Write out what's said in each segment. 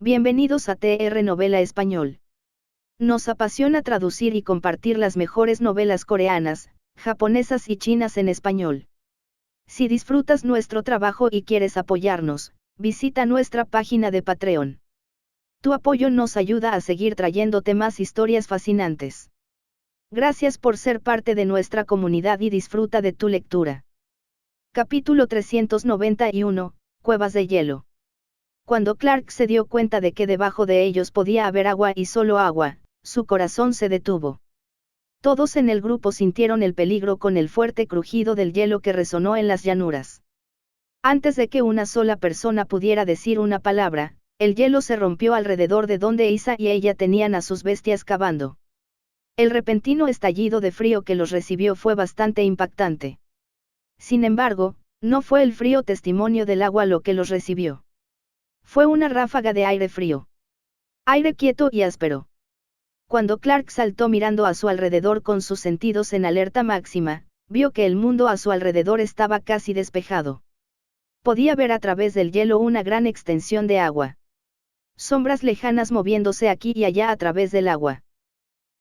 Bienvenidos a TR Novela Español. Nos apasiona traducir y compartir las mejores novelas coreanas, japonesas y chinas en español. Si disfrutas nuestro trabajo y quieres apoyarnos, visita nuestra página de Patreon. Tu apoyo nos ayuda a seguir trayéndote más historias fascinantes. Gracias por ser parte de nuestra comunidad y disfruta de tu lectura. Capítulo 391, Cuevas de hielo. Cuando Clark se dio cuenta de que debajo de ellos podía haber agua y solo agua, su corazón se detuvo. Todos en el grupo sintieron el peligro con el fuerte crujido del hielo que resonó en las llanuras. Antes de que una sola persona pudiera decir una palabra, el hielo se rompió alrededor de donde Isa y ella tenían a sus bestias cavando. El repentino estallido de frío que los recibió fue bastante impactante. Sin embargo, no fue el frío testimonio del agua lo que los recibió. Fue una ráfaga de aire frío. Aire quieto y áspero. Cuando Clark saltó mirando a su alrededor con sus sentidos en alerta máxima, vio que el mundo a su alrededor estaba casi despejado. Podía ver a través del hielo una gran extensión de agua. Sombras lejanas moviéndose aquí y allá a través del agua.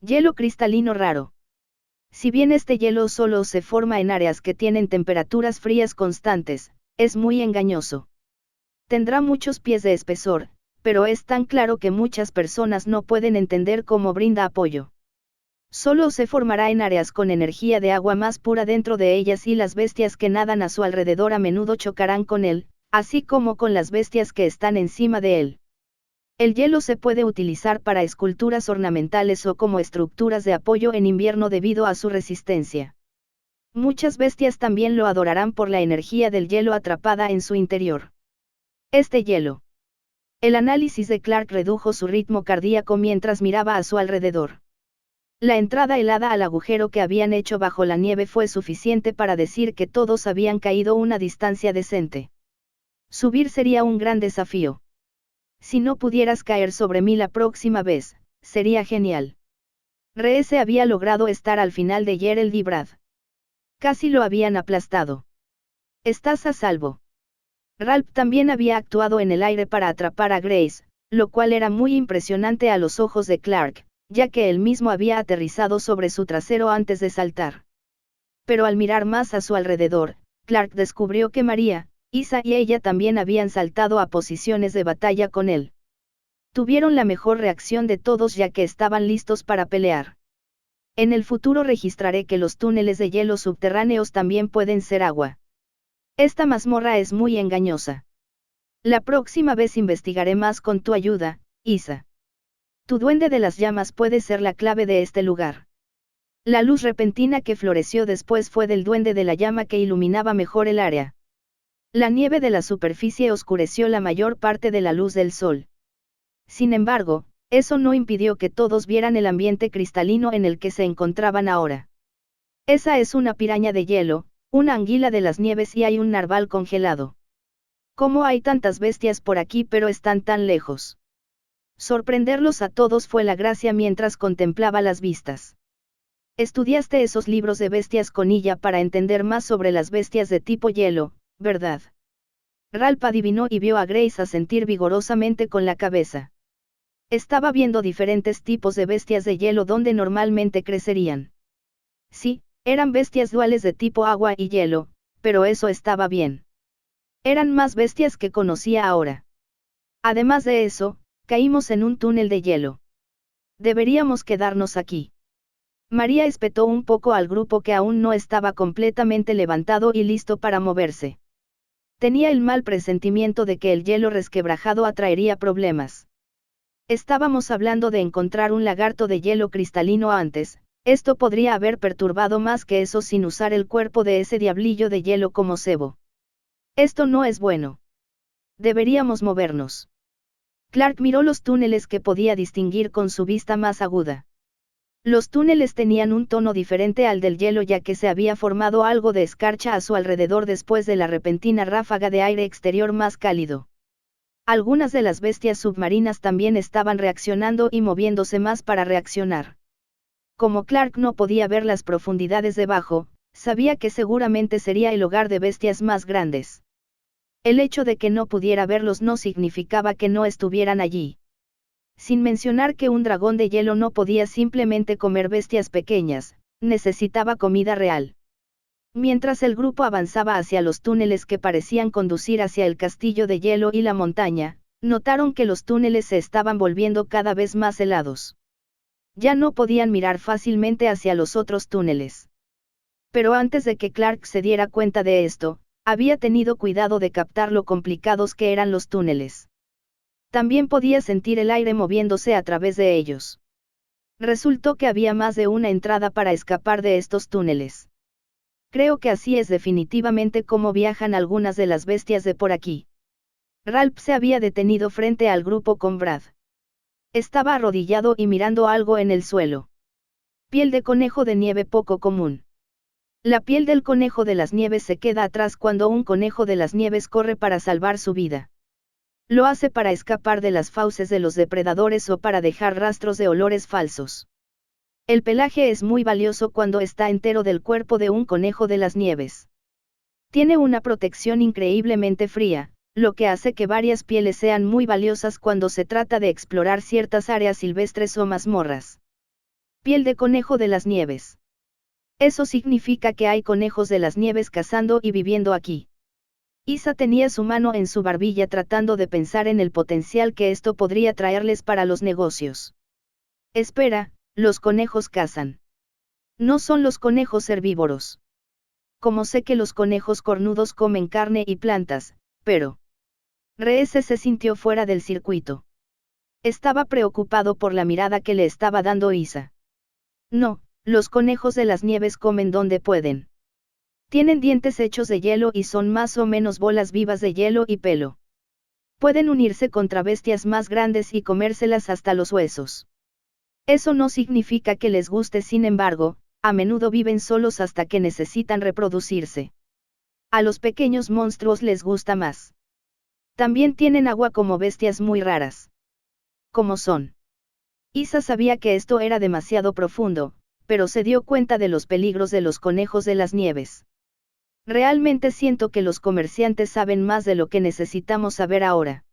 Hielo cristalino raro. Si bien este hielo solo se forma en áreas que tienen temperaturas frías constantes, es muy engañoso. Tendrá muchos pies de espesor, pero es tan claro que muchas personas no pueden entender cómo brinda apoyo. Solo se formará en áreas con energía de agua más pura dentro de ellas y las bestias que nadan a su alrededor a menudo chocarán con él, así como con las bestias que están encima de él. El hielo se puede utilizar para esculturas ornamentales o como estructuras de apoyo en invierno debido a su resistencia. Muchas bestias también lo adorarán por la energía del hielo atrapada en su interior. Este hielo. El análisis de Clark redujo su ritmo cardíaco mientras miraba a su alrededor. La entrada helada al agujero que habían hecho bajo la nieve fue suficiente para decir que todos habían caído una distancia decente. Subir sería un gran desafío. Si no pudieras caer sobre mí la próxima vez, sería genial. Reese había logrado estar al final de Gerald y Brad. Casi lo habían aplastado. Estás a salvo. Ralph también había actuado en el aire para atrapar a Grace, lo cual era muy impresionante a los ojos de Clark, ya que él mismo había aterrizado sobre su trasero antes de saltar. Pero al mirar más a su alrededor, Clark descubrió que María, Isa y ella también habían saltado a posiciones de batalla con él. Tuvieron la mejor reacción de todos ya que estaban listos para pelear. En el futuro registraré que los túneles de hielo subterráneos también pueden ser agua. Esta mazmorra es muy engañosa. La próxima vez investigaré más con tu ayuda, Isa. Tu duende de las llamas puede ser la clave de este lugar. La luz repentina que floreció después fue del duende de la llama que iluminaba mejor el área. La nieve de la superficie oscureció la mayor parte de la luz del sol. Sin embargo, eso no impidió que todos vieran el ambiente cristalino en el que se encontraban ahora. Esa es una piraña de hielo, una anguila de las nieves y hay un narval congelado. ¿Cómo hay tantas bestias por aquí pero están tan lejos? Sorprenderlos a todos fue la gracia mientras contemplaba las vistas. Estudiaste esos libros de bestias con Illa para entender más sobre las bestias de tipo hielo, ¿verdad? Ralph adivinó y vio a Grace asentir vigorosamente con la cabeza. Estaba viendo diferentes tipos de bestias de hielo donde normalmente crecerían. Sí, eran bestias duales de tipo agua y hielo, pero eso estaba bien. Eran más bestias que conocía ahora. Además de eso, caímos en un túnel de hielo. Deberíamos quedarnos aquí. María espetó un poco al grupo que aún no estaba completamente levantado y listo para moverse. Tenía el mal presentimiento de que el hielo resquebrajado atraería problemas. Estábamos hablando de encontrar un lagarto de hielo cristalino antes, esto podría haber perturbado más que eso sin usar el cuerpo de ese diablillo de hielo como cebo. Esto no es bueno. Deberíamos movernos. Clark miró los túneles que podía distinguir con su vista más aguda. Los túneles tenían un tono diferente al del hielo ya que se había formado algo de escarcha a su alrededor después de la repentina ráfaga de aire exterior más cálido. Algunas de las bestias submarinas también estaban reaccionando y moviéndose más para reaccionar. Como Clark no podía ver las profundidades debajo, sabía que seguramente sería el hogar de bestias más grandes. El hecho de que no pudiera verlos no significaba que no estuvieran allí. Sin mencionar que un dragón de hielo no podía simplemente comer bestias pequeñas, necesitaba comida real. Mientras el grupo avanzaba hacia los túneles que parecían conducir hacia el castillo de hielo y la montaña, notaron que los túneles se estaban volviendo cada vez más helados. Ya no podían mirar fácilmente hacia los otros túneles. Pero antes de que Clark se diera cuenta de esto, había tenido cuidado de captar lo complicados que eran los túneles. También podía sentir el aire moviéndose a través de ellos. Resultó que había más de una entrada para escapar de estos túneles. Creo que así es definitivamente como viajan algunas de las bestias de por aquí. Ralph se había detenido frente al grupo con Brad. Estaba arrodillado y mirando algo en el suelo. Piel de conejo de nieve poco común. La piel del conejo de las nieves se queda atrás cuando un conejo de las nieves corre para salvar su vida. Lo hace para escapar de las fauces de los depredadores o para dejar rastros de olores falsos. El pelaje es muy valioso cuando está entero del cuerpo de un conejo de las nieves. Tiene una protección increíblemente fría, lo que hace que varias pieles sean muy valiosas cuando se trata de explorar ciertas áreas silvestres o mazmorras. Piel de conejo de las nieves. Eso significa que hay conejos de las nieves cazando y viviendo aquí. Isa tenía su mano en su barbilla tratando de pensar en el potencial que esto podría traerles para los negocios. Espera, los conejos cazan. No son los conejos herbívoros. Como sé que los conejos cornudos comen carne y plantas, pero... Reese se sintió fuera del circuito. Estaba preocupado por la mirada que le estaba dando Isa. No, los conejos de las nieves comen donde pueden. Tienen dientes hechos de hielo y son más o menos bolas vivas de hielo y pelo. Pueden unirse contra bestias más grandes y comérselas hasta los huesos. Eso no significa que les guste, sin embargo, a menudo viven solos hasta que necesitan reproducirse. A los pequeños monstruos les gusta más. También tienen agua como bestias muy raras. ¿Cómo son? Isa sabía que esto era demasiado profundo, pero se dio cuenta de los peligros de los conejos de las nieves. Realmente siento que los comerciantes saben más de lo que necesitamos saber ahora.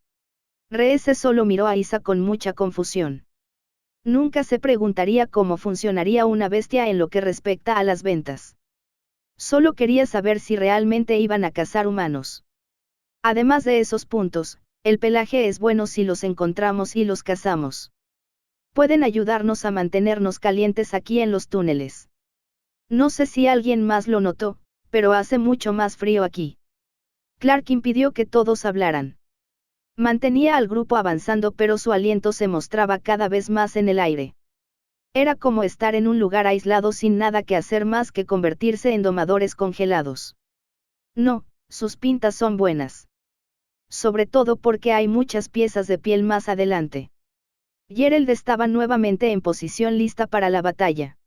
Reese solo miró a Isa con mucha confusión. Nunca se preguntaría cómo funcionaría una bestia en lo que respecta a las ventas. Solo quería saber si realmente iban a cazar humanos. Además de esos puntos, el pelaje es bueno si los encontramos y los cazamos. Pueden ayudarnos a mantenernos calientes aquí en los túneles. No sé si alguien más lo notó, pero hace mucho más frío aquí. Clark impidió que todos hablaran. Mantenía al grupo avanzando, pero su aliento se mostraba cada vez más en el aire. Era como estar en un lugar aislado sin nada que hacer más que convertirse en domadores congelados. No, sus pintas son buenas. Sobre todo porque hay muchas piezas de piel más adelante. Gerald estaba nuevamente en posición lista para la batalla.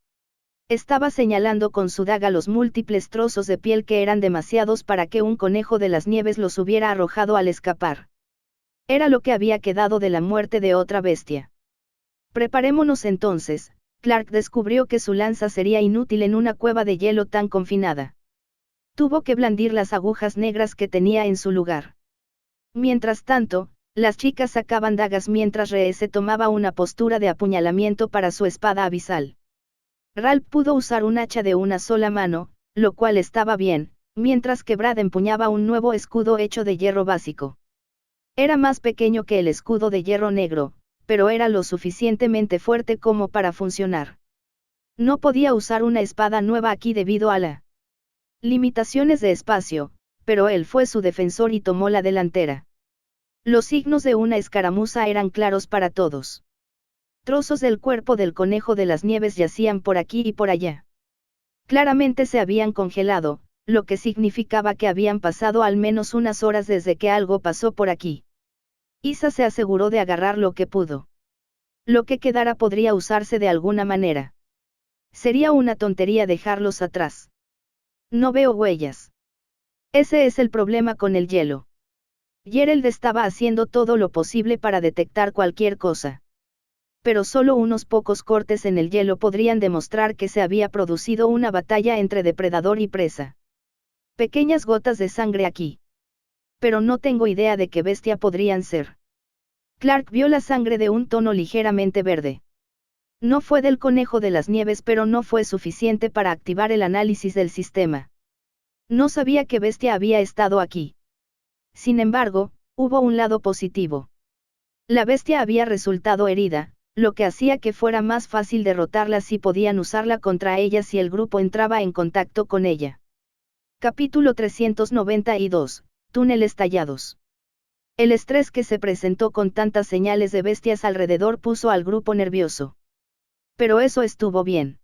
Estaba señalando con su daga los múltiples trozos de piel que eran demasiados para que un conejo de las nieves los hubiera arrojado al escapar. Era lo que había quedado de la muerte de otra bestia. Preparémonos entonces. Clark descubrió que su lanza sería inútil en una cueva de hielo tan confinada. Tuvo que blandir las agujas negras que tenía en su lugar. Mientras tanto, las chicas sacaban dagas mientras Reese tomaba una postura de apuñalamiento para su espada abisal. Ralph pudo usar un hacha de una sola mano, lo cual estaba bien, mientras que Brad empuñaba un nuevo escudo hecho de hierro básico. Era más pequeño que el escudo de hierro negro, pero era lo suficientemente fuerte como para funcionar. No podía usar una espada nueva aquí debido a las limitaciones de espacio, pero él fue su defensor y tomó la delantera. Los signos de una escaramuza eran claros para todos. Trozos del cuerpo del conejo de las nieves yacían por aquí y por allá. Claramente se habían congelado, lo que significaba que habían pasado al menos unas horas desde que algo pasó por aquí. Isa se aseguró de agarrar lo que pudo. Lo que quedara podría usarse de alguna manera. Sería una tontería dejarlos atrás. No veo huellas. Ese es el problema con el hielo. Gerald estaba haciendo todo lo posible para detectar cualquier cosa. Pero solo unos pocos cortes en el hielo podrían demostrar que se había producido una batalla entre depredador y presa. Pequeñas gotas de sangre aquí. Pero no tengo idea de qué bestia podrían ser. Clark vio la sangre de un tono ligeramente verde. No fue del conejo de las nieves, pero no fue suficiente para activar el análisis del sistema. No sabía qué bestia había estado aquí. Sin embargo, hubo un lado positivo. La bestia había resultado herida, lo que hacía que fuera más fácil derrotarla si podían usarla contra ella si el grupo entraba en contacto con ella. Capítulo 392, Túneles tallados. El estrés que se presentó con tantas señales de bestias alrededor puso al grupo nervioso. Pero eso estuvo bien.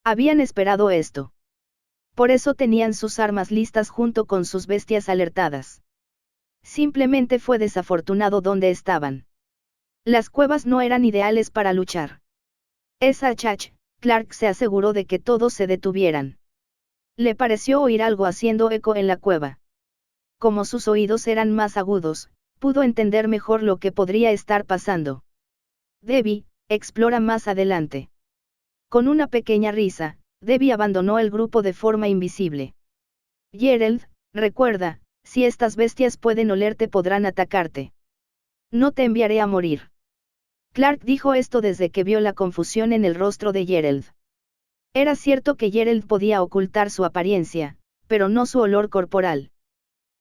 Habían esperado esto. Por eso tenían sus armas listas junto con sus bestias alertadas. Simplemente fue desafortunado donde estaban. Las cuevas no eran ideales para luchar. Clark se aseguró de que todos se detuvieran. Le pareció oír algo haciendo eco en la cueva. Como sus oídos eran más agudos, pudo entender mejor lo que podría estar pasando. Debbie, explora más adelante. Con una pequeña risa, Debbie abandonó el grupo de forma invisible. Gerald, recuerda, si estas bestias pueden olerte podrán atacarte. No te enviaré a morir. Clark dijo esto desde que vio la confusión en el rostro de Gerald. Era cierto que Gerald podía ocultar su apariencia, pero no su olor corporal.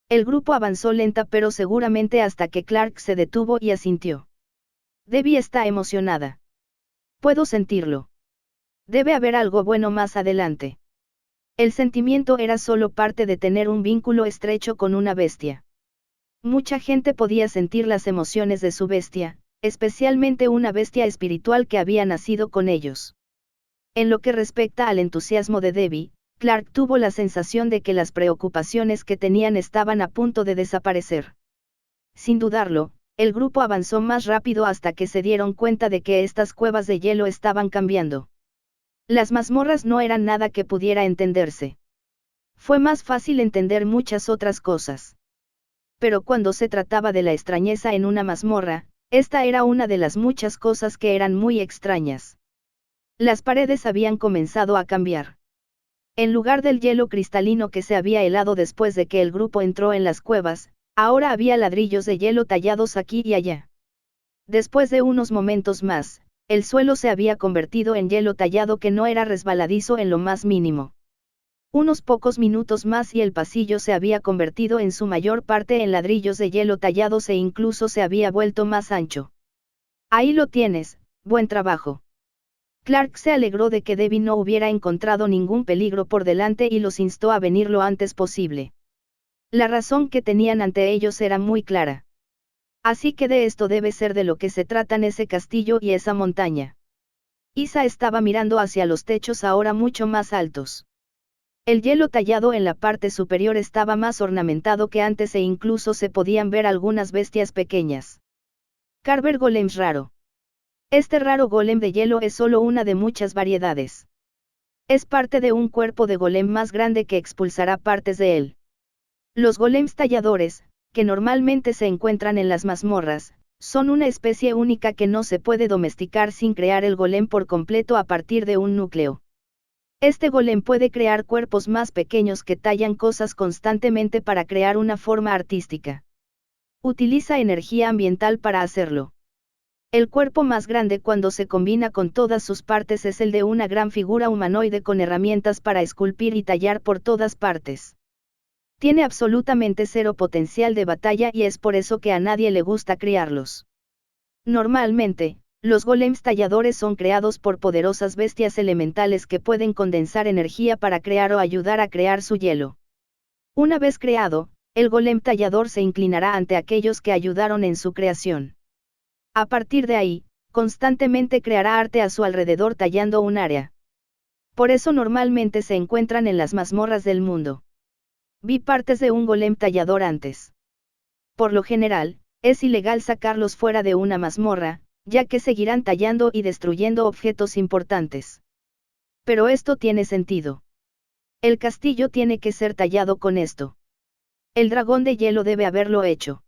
El grupo avanzó lenta pero seguramente hasta que Clark se detuvo y asintió. Debbie está emocionada. Puedo sentirlo. Debe haber algo bueno más adelante. El sentimiento era solo parte de tener un vínculo estrecho con una bestia. Mucha gente podía sentir las emociones de su bestia, especialmente una bestia espiritual que había nacido con ellos. En lo que respecta al entusiasmo de Debbie, Clark tuvo la sensación de que las preocupaciones que tenían estaban a punto de desaparecer. Sin dudarlo, el grupo avanzó más rápido hasta que se dieron cuenta de que estas cuevas de hielo estaban cambiando. Las mazmorras no eran nada que pudiera entenderse. Fue más fácil entender muchas otras cosas. Pero cuando se trataba de la extrañeza en una mazmorra, esta era una de las muchas cosas que eran muy extrañas. Las paredes habían comenzado a cambiar. En lugar del hielo cristalino que se había helado después de que el grupo entró en las cuevas, ahora había ladrillos de hielo tallados aquí y allá. Después de unos momentos más, el suelo se había convertido en hielo tallado que no era resbaladizo en lo más mínimo. Unos pocos minutos más y el pasillo se había convertido en su mayor parte en ladrillos de hielo tallados e incluso se había vuelto más ancho. Ahí lo tienes, buen trabajo. Clark se alegró de que Debbie no hubiera encontrado ningún peligro por delante y los instó a venir lo antes posible. La razón que tenían ante ellos era muy clara. Así que de esto debe ser de lo que se tratan ese castillo y esa montaña. Isa estaba mirando hacia los techos ahora mucho más altos. El hielo tallado en la parte superior estaba más ornamentado que antes e incluso se podían ver algunas bestias pequeñas. Carver Golems raro. Este raro golem de hielo es solo una de muchas variedades. Es parte de un cuerpo de golem más grande que expulsará partes de él. Los golems talladores, que normalmente se encuentran en las mazmorras, son una especie única que no se puede domesticar sin crear el golem por completo a partir de un núcleo. Este golem puede crear cuerpos más pequeños que tallan cosas constantemente para crear una forma artística. Utiliza energía ambiental para hacerlo. El cuerpo más grande cuando se combina con todas sus partes es el de una gran figura humanoide con herramientas para esculpir y tallar por todas partes. Tiene absolutamente cero potencial de batalla y es por eso que a nadie le gusta criarlos. Normalmente, los golems talladores son creados por poderosas bestias elementales que pueden condensar energía para crear o ayudar a crear su hielo. Una vez creado, el golem tallador se inclinará ante aquellos que ayudaron en su creación. A partir de ahí, constantemente creará arte a su alrededor tallando un área. Por eso normalmente se encuentran en las mazmorras del mundo. Vi partes de un golem tallador antes. Por lo general, es ilegal sacarlos fuera de una mazmorra, ya que seguirán tallando y destruyendo objetos importantes. Pero esto tiene sentido. El castillo tiene que ser tallado con esto. El dragón de hielo debe haberlo hecho.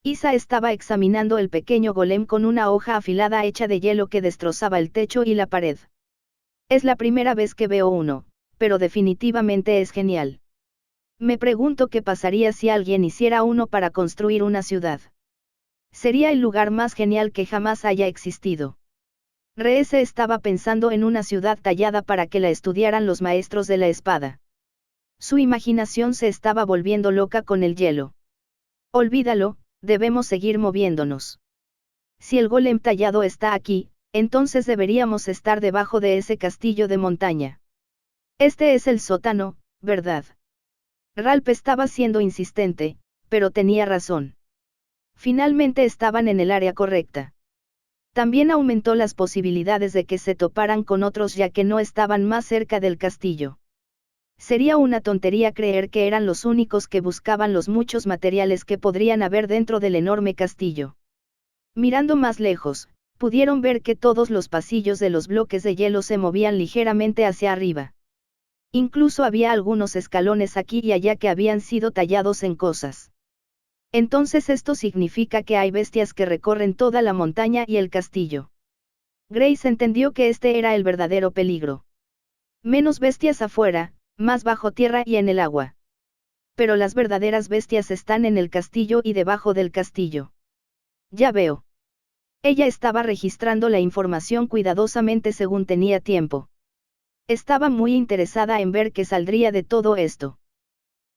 Isa estaba examinando el pequeño golem con una hoja afilada hecha de hielo que destrozaba el techo y la pared. Es la primera vez que veo uno, pero definitivamente es genial. Me pregunto qué pasaría si alguien hiciera uno para construir una ciudad. Sería el lugar más genial que jamás haya existido. Reese estaba pensando en una ciudad tallada para que la estudiaran los maestros de la espada. Su imaginación se estaba volviendo loca con el hielo. Olvídalo, debemos seguir moviéndonos. Si el golem tallado está aquí, entonces deberíamos estar debajo de ese castillo de montaña. Este es el sótano, ¿verdad? Ralph estaba siendo insistente, pero tenía razón. Finalmente estaban en el área correcta. También aumentó las posibilidades de que se toparan con otros ya que no estaban más cerca del castillo. Sería una tontería creer que eran los únicos que buscaban los muchos materiales que podrían haber dentro del enorme castillo. Mirando más lejos, pudieron ver que todos los pasillos de los bloques de hielo se movían ligeramente hacia arriba. Incluso había algunos escalones aquí y allá que habían sido tallados en cosas. Entonces esto significa que hay bestias que recorren toda la montaña y el castillo. Grace entendió que este era el verdadero peligro. Menos bestias afuera, más bajo tierra y en el agua. Pero las verdaderas bestias están en el castillo y debajo del castillo. Ya veo. Ella estaba registrando la información cuidadosamente según tenía tiempo. Estaba muy interesada en ver qué saldría de todo esto.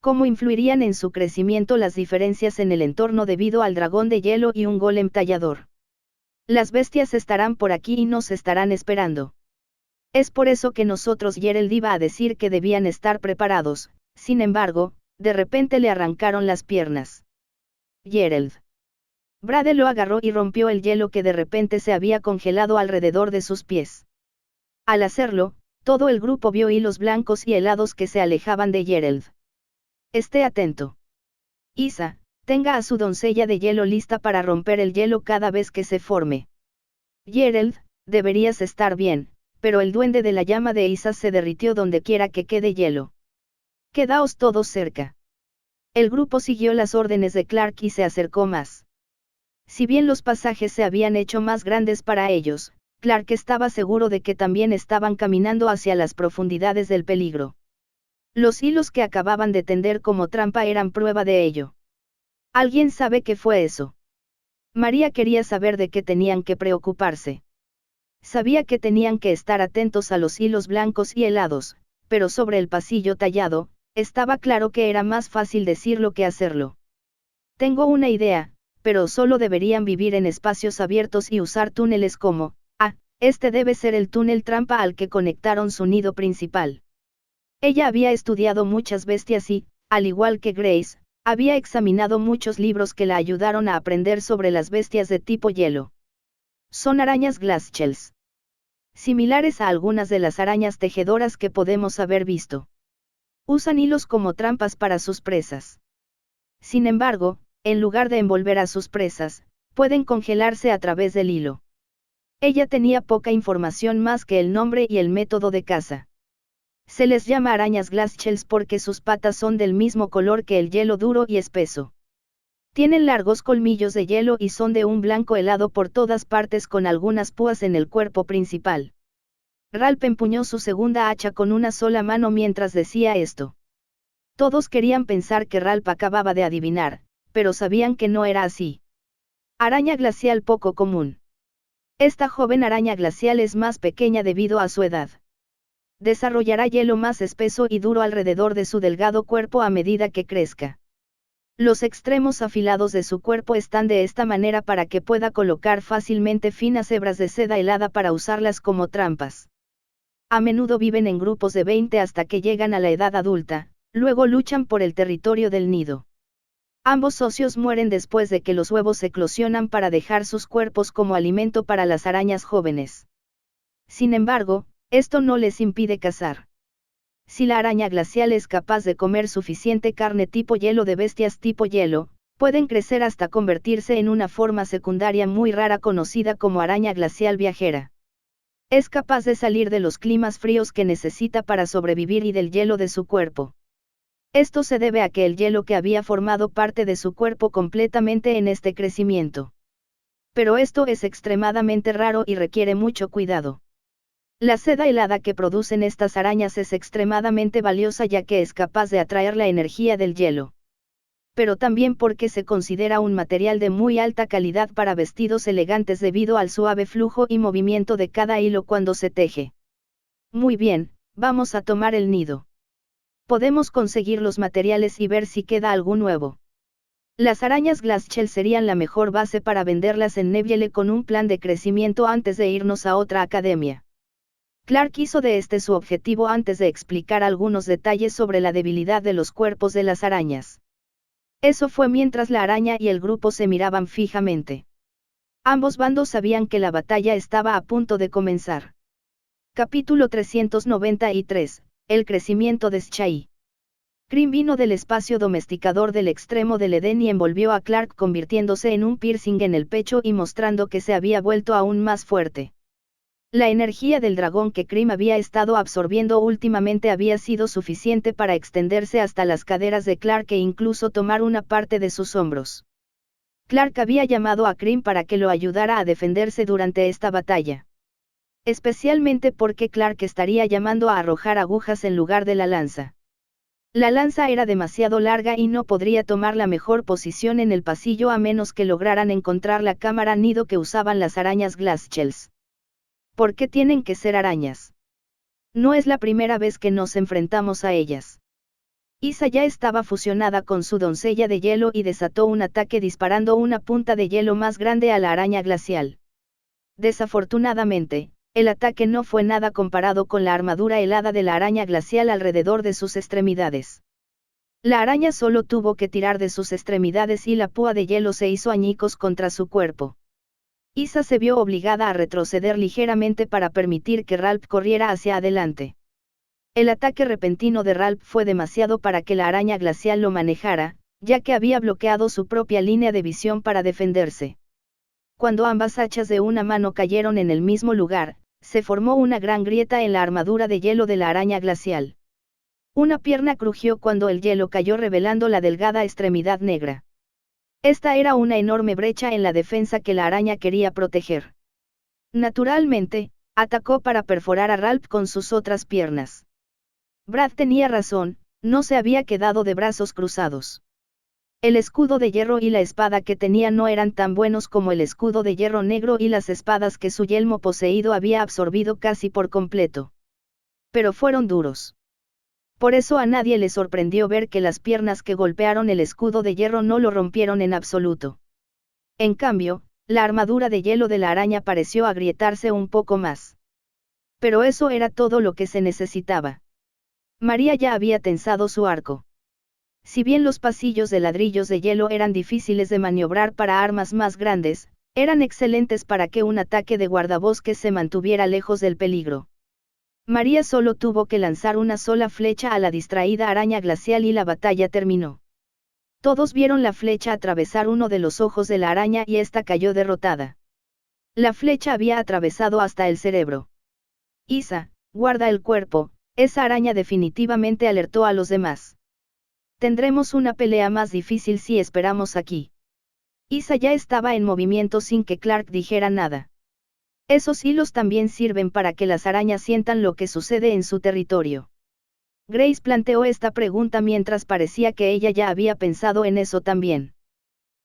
¿Cómo influirían en su crecimiento las diferencias en el entorno debido al dragón de hielo y un golem tallador? Las bestias estarán por aquí y nos estarán esperando. Es por eso que nosotros Gerald iba a decir que debían estar preparados, sin embargo, de repente le arrancaron las piernas. Gerald. Brade lo agarró y rompió el hielo que de repente se había congelado alrededor de sus pies. Al hacerlo, todo el grupo vio hilos blancos y helados que se alejaban de Gerald. Esté atento. Isa, tenga a su doncella de hielo lista para romper el hielo cada vez que se forme. Gerald, deberías estar bien, pero el duende de la llama de Isa se derritió donde quiera que quede hielo. Quedaos todos cerca. El grupo siguió las órdenes de Clark y se acercó más. Si bien los pasajes se habían hecho más grandes para ellos, Clark estaba seguro de que también estaban caminando hacia las profundidades del peligro. Los hilos que acababan de tender como trampa eran prueba de ello. ¿Alguien sabe qué fue eso? María quería saber de qué tenían que preocuparse. Sabía que tenían que estar atentos a los hilos blancos y helados, pero sobre el pasillo tallado, estaba claro que era más fácil decirlo que hacerlo. Tengo una idea, pero solo deberían vivir en espacios abiertos y usar túneles como, este debe ser el túnel trampa al que conectaron su nido principal. Ella había estudiado muchas bestias y, al igual que Grace, había examinado muchos libros que la ayudaron a aprender sobre las bestias de tipo hielo. Son arañas glasshells. Similares a algunas de las arañas tejedoras que podemos haber visto. Usan hilos como trampas para sus presas. Sin embargo, en lugar de envolver a sus presas, pueden congelarse a través del hilo. Ella tenía poca información más que el nombre y el método de caza. Se les llama arañas glasshells porque sus patas son del mismo color que el hielo duro y espeso. Tienen largos colmillos de hielo y son de un blanco helado por todas partes con algunas púas en el cuerpo principal. Ralph empuñó su segunda hacha con una sola mano mientras decía esto. Todos querían pensar que Ralph acababa de adivinar, pero sabían que no era así. Araña glacial poco común. Esta joven araña glacial es más pequeña debido a su edad. Desarrollará hielo más espeso y duro alrededor de su delgado cuerpo a medida que crezca. Los extremos afilados de su cuerpo están de esta manera para que pueda colocar fácilmente finas hebras de seda helada para usarlas como trampas. A menudo viven en grupos de 20 hasta que llegan a la edad adulta, luego luchan por el territorio del nido. Ambos socios mueren después de que los huevos eclosionan para dejar sus cuerpos como alimento para las arañas jóvenes. Sin embargo, esto no les impide cazar. Si la araña glacial es capaz de comer suficiente carne tipo hielo de bestias tipo hielo, pueden crecer hasta convertirse en una forma secundaria muy rara conocida como araña glacial viajera. Es capaz de salir de los climas fríos que necesita para sobrevivir y del hielo de su cuerpo. Esto se debe a que el hielo que había formado parte de su cuerpo completamente en este crecimiento. Pero esto es extremadamente raro y requiere mucho cuidado. La seda helada que producen estas arañas es extremadamente valiosa ya que es capaz de atraer la energía del hielo. Pero también porque se considera un material de muy alta calidad para vestidos elegantes debido al suave flujo y movimiento de cada hilo cuando se teje. Muy bien, vamos a tomar el nido. Podemos conseguir los materiales y ver si queda algo nuevo. Las arañas Glassshell serían la mejor base para venderlas en Neville con un plan de crecimiento antes de irnos a otra academia. Clark hizo de este su objetivo antes de explicar algunos detalles sobre la debilidad de los cuerpos de las arañas. Eso fue mientras la araña y el grupo se miraban fijamente. Ambos bandos sabían que la batalla estaba a punto de comenzar. Capítulo 393, el crecimiento de Shai. Cream vino del espacio domesticador del extremo del Edén y envolvió a Clark convirtiéndose en un piercing en el pecho y mostrando que se había vuelto aún más fuerte. La energía del dragón que Cream había estado absorbiendo últimamente había sido suficiente para extenderse hasta las caderas de Clark e incluso tomar una parte de sus hombros. Clark había llamado a Cream para que lo ayudara a defenderse durante esta batalla. Especialmente porque Clark estaría llamando a arrojar agujas en lugar de la lanza. La lanza era demasiado larga y no podría tomar la mejor posición en el pasillo a menos que lograran encontrar la cámara nido que usaban las arañas Glasshells. ¿Por qué tienen que ser arañas? No es la primera vez que nos enfrentamos a ellas. Isa ya estaba fusionada con su doncella de hielo y desató un ataque disparando una punta de hielo más grande a la araña glacial. Desafortunadamente, el ataque no fue nada comparado con la armadura helada de la araña glacial alrededor de sus extremidades. La araña solo tuvo que tirar de sus extremidades y la púa de hielo se hizo añicos contra su cuerpo. Isa se vio obligada a retroceder ligeramente para permitir que Ralph corriera hacia adelante. El ataque repentino de Ralph fue demasiado para que la araña glacial lo manejara, ya que había bloqueado su propia línea de visión para defenderse. Cuando ambas hachas de una mano cayeron en el mismo lugar, se formó una gran grieta en la armadura de hielo de la araña glacial. Una pierna crujió cuando el hielo cayó revelando la delgada extremidad negra. Esta era una enorme brecha en la defensa que la araña quería proteger. Naturalmente, atacó para perforar a Ralph con sus otras piernas. Brad tenía razón, no se había quedado de brazos cruzados. El escudo de hierro y la espada que tenía no eran tan buenos como el escudo de hierro negro y las espadas que su yelmo poseído había absorbido casi por completo. Pero fueron duros. Por eso a nadie le sorprendió ver que las piernas que golpearon el escudo de hierro no lo rompieron en absoluto. En cambio, la armadura de hielo de la araña pareció agrietarse un poco más. Pero eso era todo lo que se necesitaba. María ya había tensado su arco. Si bien los pasillos de ladrillos de hielo eran difíciles de maniobrar para armas más grandes, eran excelentes para que un ataque de guardabosques se mantuviera lejos del peligro. María solo tuvo que lanzar una sola flecha a la distraída araña glacial y la batalla terminó. Todos vieron la flecha atravesar uno de los ojos de la araña y ésta cayó derrotada. La flecha había atravesado hasta el cerebro. Isa, guarda el cuerpo, esa araña definitivamente alertó a los demás. Tendremos una pelea más difícil si esperamos aquí. Isa ya estaba en movimiento sin que Clark dijera nada. Esos hilos también sirven para que las arañas sientan lo que sucede en su territorio. Grace planteó esta pregunta mientras parecía que ella ya había pensado en eso también.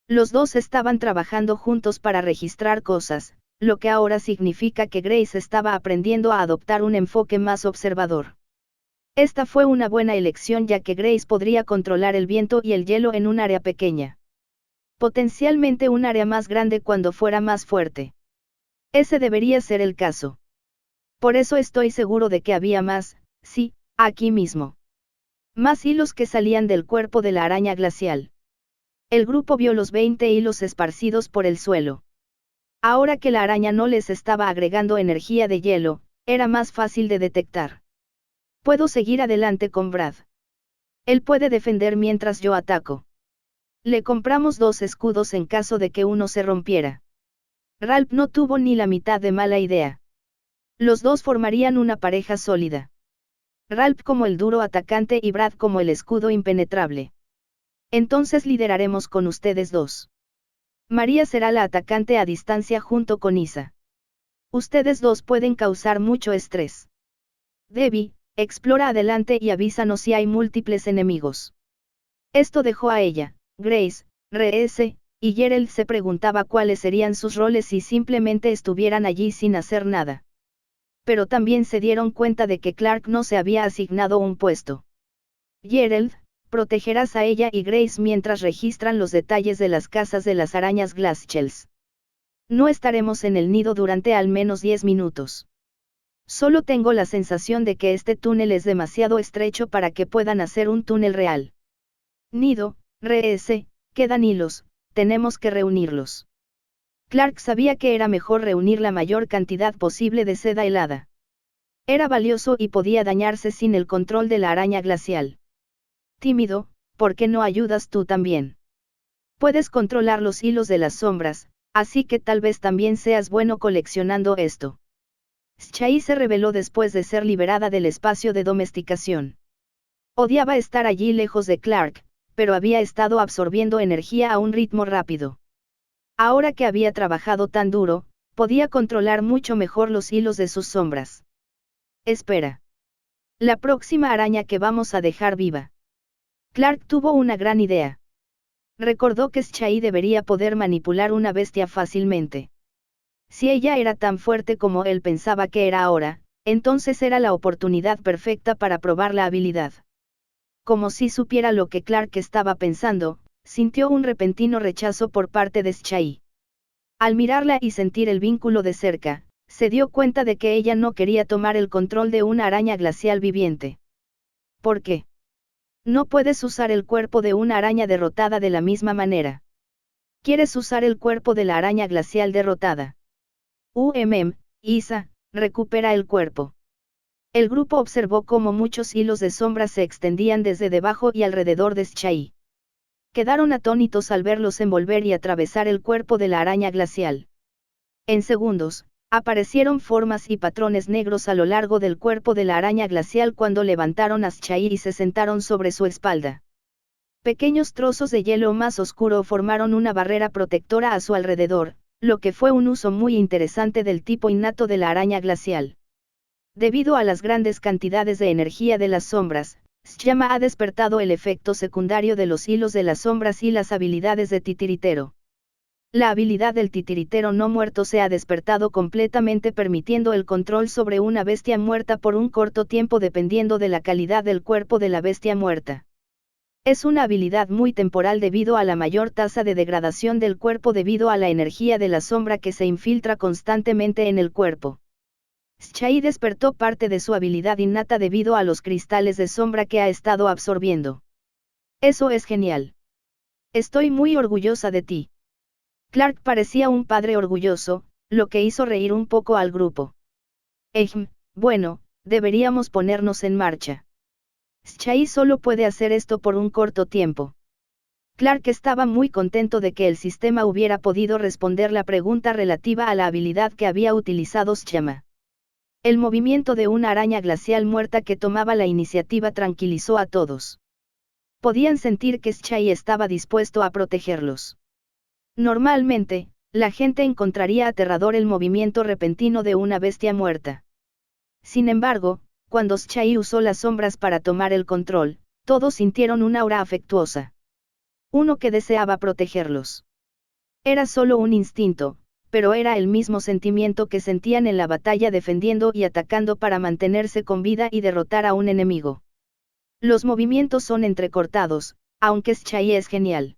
Los dos estaban trabajando juntos para registrar cosas, lo que ahora significa que Grace estaba aprendiendo a adoptar un enfoque más observador. Esta fue una buena elección ya que Grace podría controlar el viento y el hielo en un área pequeña. Potencialmente un área más grande cuando fuera más fuerte. Ese debería ser el caso. Por eso estoy seguro de que había más, sí, aquí mismo. Más hilos que salían del cuerpo de la araña glacial. El grupo vio los 20 hilos esparcidos por el suelo. Ahora que la araña no les estaba agregando energía de hielo, era más fácil de detectar. Puedo seguir adelante con Brad. Él puede defender mientras yo ataco. Le compramos 2 escudos en caso de que uno se rompiera. Ralph no tuvo ni la mitad de mala idea. Los dos formarían una pareja sólida. Ralph como el duro atacante y Brad como el escudo impenetrable. Entonces lideraremos con ustedes dos. María será la atacante a distancia junto con Isa. Ustedes dos pueden causar mucho estrés. Debbie, explora adelante y avísanos si hay múltiples enemigos. Esto dejó a ella, Grace, Reese, y Gerald se preguntaba cuáles serían sus roles si simplemente estuvieran allí sin hacer nada. Pero también se dieron cuenta de que Clark no se había asignado un puesto. Gerald, protegerás a ella y Grace mientras registran los detalles de las casas de las arañas Glasshells. No estaremos en el nido durante al menos 10 minutos. Solo tengo la sensación de que este túnel es demasiado estrecho para que puedan hacer un túnel real. Nido, Reese, quedan hilos, tenemos que reunirlos. Clark sabía que era mejor reunir la mayor cantidad posible de seda helada. Era valioso y podía dañarse sin el control de la araña glacial. Tímido, ¿por qué no ayudas tú también? Puedes controlar los hilos de las sombras, así que tal vez también seas bueno coleccionando esto. Shai se rebeló después de ser liberada del espacio de domesticación. Odiaba estar allí lejos de Clark, pero había estado absorbiendo energía a un ritmo rápido. Ahora que había trabajado tan duro, podía controlar mucho mejor los hilos de sus sombras. Espera. La próxima araña que vamos a dejar viva. Clark tuvo una gran idea. Recordó que Shai debería poder manipular una bestia fácilmente. Si ella era tan fuerte como él pensaba que era ahora, entonces era la oportunidad perfecta para probar la habilidad. Como si supiera lo que Clark estaba pensando, sintió un repentino rechazo por parte de Shai. Al mirarla y sentir el vínculo de cerca, se dio cuenta de que ella no quería tomar el control de una araña glacial viviente. ¿Por qué? No puedes usar el cuerpo de una araña derrotada de la misma manera. ¿Quieres usar el cuerpo de la araña glacial derrotada? Isa, recupera el cuerpo. El grupo observó cómo muchos hilos de sombra se extendían desde debajo y alrededor de Shai. Quedaron atónitos al verlos envolver y atravesar el cuerpo de la araña glacial. En segundos, aparecieron formas y patrones negros a lo largo del cuerpo de la araña glacial cuando levantaron a Shai y se sentaron sobre su espalda. Pequeños trozos de hielo más oscuro formaron una barrera protectora a su alrededor, lo que fue un uso muy interesante del tipo innato de la araña glacial. Debido a las grandes cantidades de energía de las sombras, Shama ha despertado el efecto secundario de los hilos de las sombras y las habilidades de titiritero. La habilidad del titiritero no muerto se ha despertado completamente, permitiendo el control sobre una bestia muerta por un corto tiempo dependiendo de la calidad del cuerpo de la bestia muerta. Es una habilidad muy temporal debido a la mayor tasa de degradación del cuerpo debido a la energía de la sombra que se infiltra constantemente en el cuerpo. Shai despertó parte de su habilidad innata debido a los cristales de sombra que ha estado absorbiendo. Eso es genial. Estoy muy orgullosa de ti. Clark parecía un padre orgulloso, lo que hizo reír un poco al grupo. Bueno, deberíamos ponernos en marcha. Shai solo puede hacer esto por un corto tiempo. Clark estaba muy contento de que el sistema hubiera podido responder la pregunta relativa a la habilidad que había utilizado Shama. El movimiento de una araña glacial muerta que tomaba la iniciativa tranquilizó a todos. Podían sentir que Shai estaba dispuesto a protegerlos. Normalmente, la gente encontraría aterrador el movimiento repentino de una bestia muerta. Sin embargo, cuando Shai usó las sombras para tomar el control, todos sintieron una aura afectuosa. Uno que deseaba protegerlos. Era solo un instinto, pero era el mismo sentimiento que sentían en la batalla defendiendo y atacando para mantenerse con vida y derrotar a un enemigo. Los movimientos son entrecortados, aunque Shai es genial.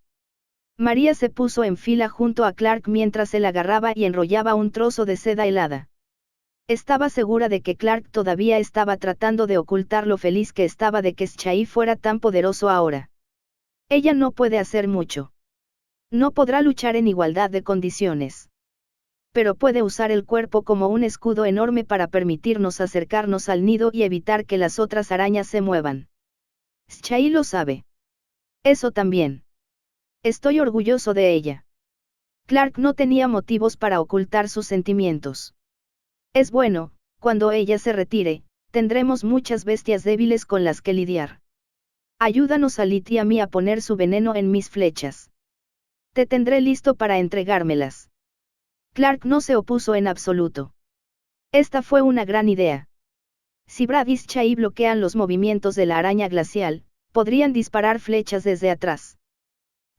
María se puso en fila junto a Clark mientras él agarraba y enrollaba un trozo de seda helada. Estaba segura de que Clark todavía estaba tratando de ocultar lo feliz que estaba de que Shai fuera tan poderoso ahora. Ella no puede hacer mucho. No podrá luchar en igualdad de condiciones. Pero puede usar el cuerpo como un escudo enorme para permitirnos acercarnos al nido y evitar que las otras arañas se muevan. Shai lo sabe. Eso también. Estoy orgulloso de ella. Clark no tenía motivos para ocultar sus sentimientos. Es bueno, cuando ella se retire, tendremos muchas bestias débiles con las que lidiar. Ayúdanos a Lit y a mí a poner su veneno en mis flechas. Te tendré listo para entregármelas. Clark no se opuso en absoluto. Esta fue una gran idea. Si Brad y Chai bloquean los movimientos de la araña glacial, podrían disparar flechas desde atrás.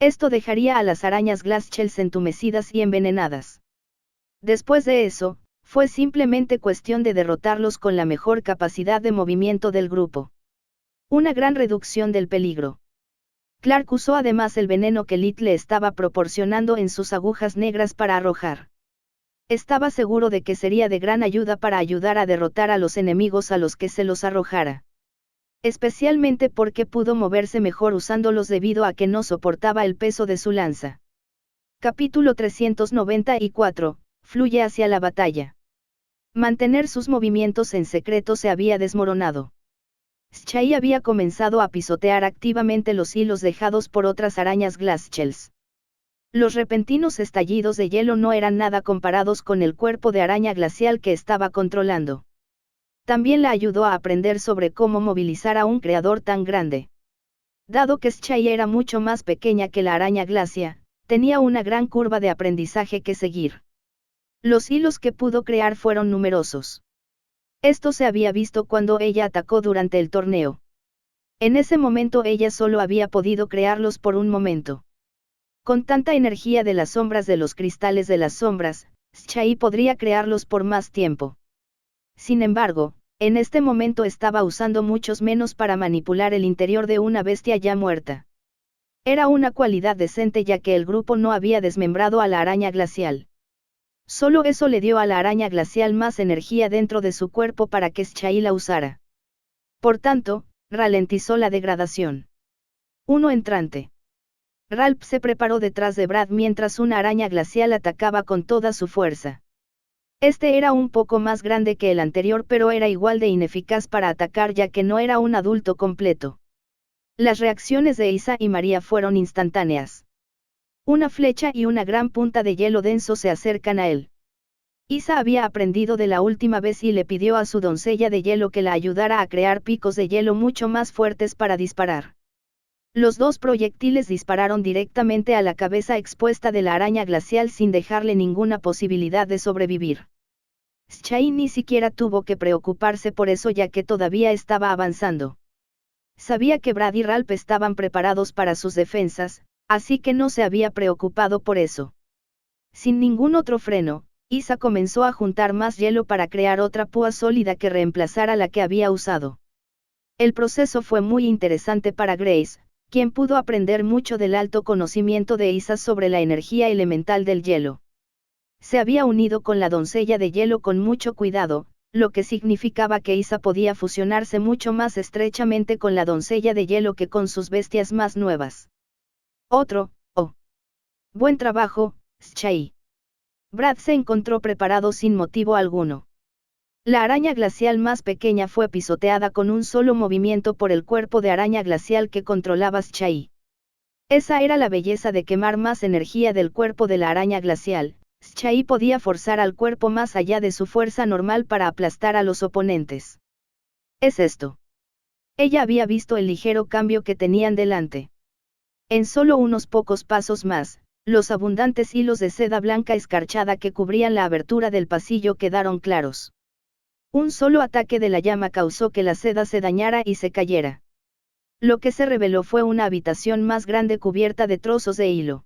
Esto dejaría a las arañas glaciales entumecidas y envenenadas. Después de eso, fue simplemente cuestión de derrotarlos con la mejor capacidad de movimiento del grupo. Una gran reducción del peligro. Clark usó además el veneno que Lit le estaba proporcionando en sus agujas negras para arrojar. Estaba seguro de que sería de gran ayuda para ayudar a derrotar a los enemigos a los que se los arrojara. Especialmente porque pudo moverse mejor usándolos debido a que no soportaba el peso de su lanza. Capítulo 394, fluye hacia la batalla. Mantener sus movimientos en secreto se había desmoronado. Chai había comenzado a pisotear activamente los hilos dejados por otras arañas glaciales. Los repentinos estallidos de hielo no eran nada comparados con el cuerpo de araña glacial que estaba controlando. También la ayudó a aprender sobre cómo movilizar a un creador tan grande. Dado que Chai era mucho más pequeña que la araña glacia, tenía una gran curva de aprendizaje que seguir. Los hilos que pudo crear fueron numerosos. Esto se había visto cuando ella atacó durante el torneo. En ese momento ella solo había podido crearlos por un momento. Con tanta energía de las sombras de los cristales de las sombras, Chai podría crearlos por más tiempo. Sin embargo, en este momento estaba usando muchos menos para manipular el interior de una bestia ya muerta. Era una cualidad decente ya que el grupo no había desmembrado a la araña glacial. Solo eso le dio a la araña glacial más energía dentro de su cuerpo para que Chai la usara. Por tanto, ralentizó la degradación. Uno entrante. Ralph se preparó detrás de Brad mientras una araña glacial atacaba con toda su fuerza. Este era un poco más grande que el anterior pero era igual de ineficaz para atacar ya que no era un adulto completo. Las reacciones de Isa y María fueron instantáneas. Una flecha y una gran punta de hielo denso se acercan a él. Isa había aprendido de la última vez y le pidió a su doncella de hielo que la ayudara a crear picos de hielo mucho más fuertes para disparar. Los dos proyectiles dispararon directamente a la cabeza expuesta de la araña glacial sin dejarle ninguna posibilidad de sobrevivir. Chai ni siquiera tuvo que preocuparse por eso ya que todavía estaba avanzando. Sabía que Brad y Ralph estaban preparados para sus defensas, así que no se había preocupado por eso. Sin ningún otro freno, Isa comenzó a juntar más hielo para crear otra púa sólida que reemplazara la que había usado. El proceso fue muy interesante para Grace, quien pudo aprender mucho del alto conocimiento de Isa sobre la energía elemental del hielo. Se había unido con la doncella de hielo con mucho cuidado, lo que significaba que Isa podía fusionarse mucho más estrechamente con la doncella de hielo que con sus bestias más nuevas. Buen trabajo, Chai. Brad se encontró preparado sin motivo alguno. La araña glacial más pequeña fue pisoteada con un solo movimiento por el cuerpo de araña glacial que controlaba Chai. Esa era la belleza de quemar más energía del cuerpo de la araña glacial. Chai podía forzar al cuerpo más allá de su fuerza normal para aplastar a los oponentes. ¿Es esto? Ella había visto el ligero cambio que tenían delante. En solo unos pocos pasos más, los abundantes hilos de seda blanca escarchada que cubrían la abertura del pasillo quedaron claros. Un solo ataque de la llama causó que la seda se dañara y se cayera. Lo que se reveló fue una habitación más grande cubierta de trozos de hilo.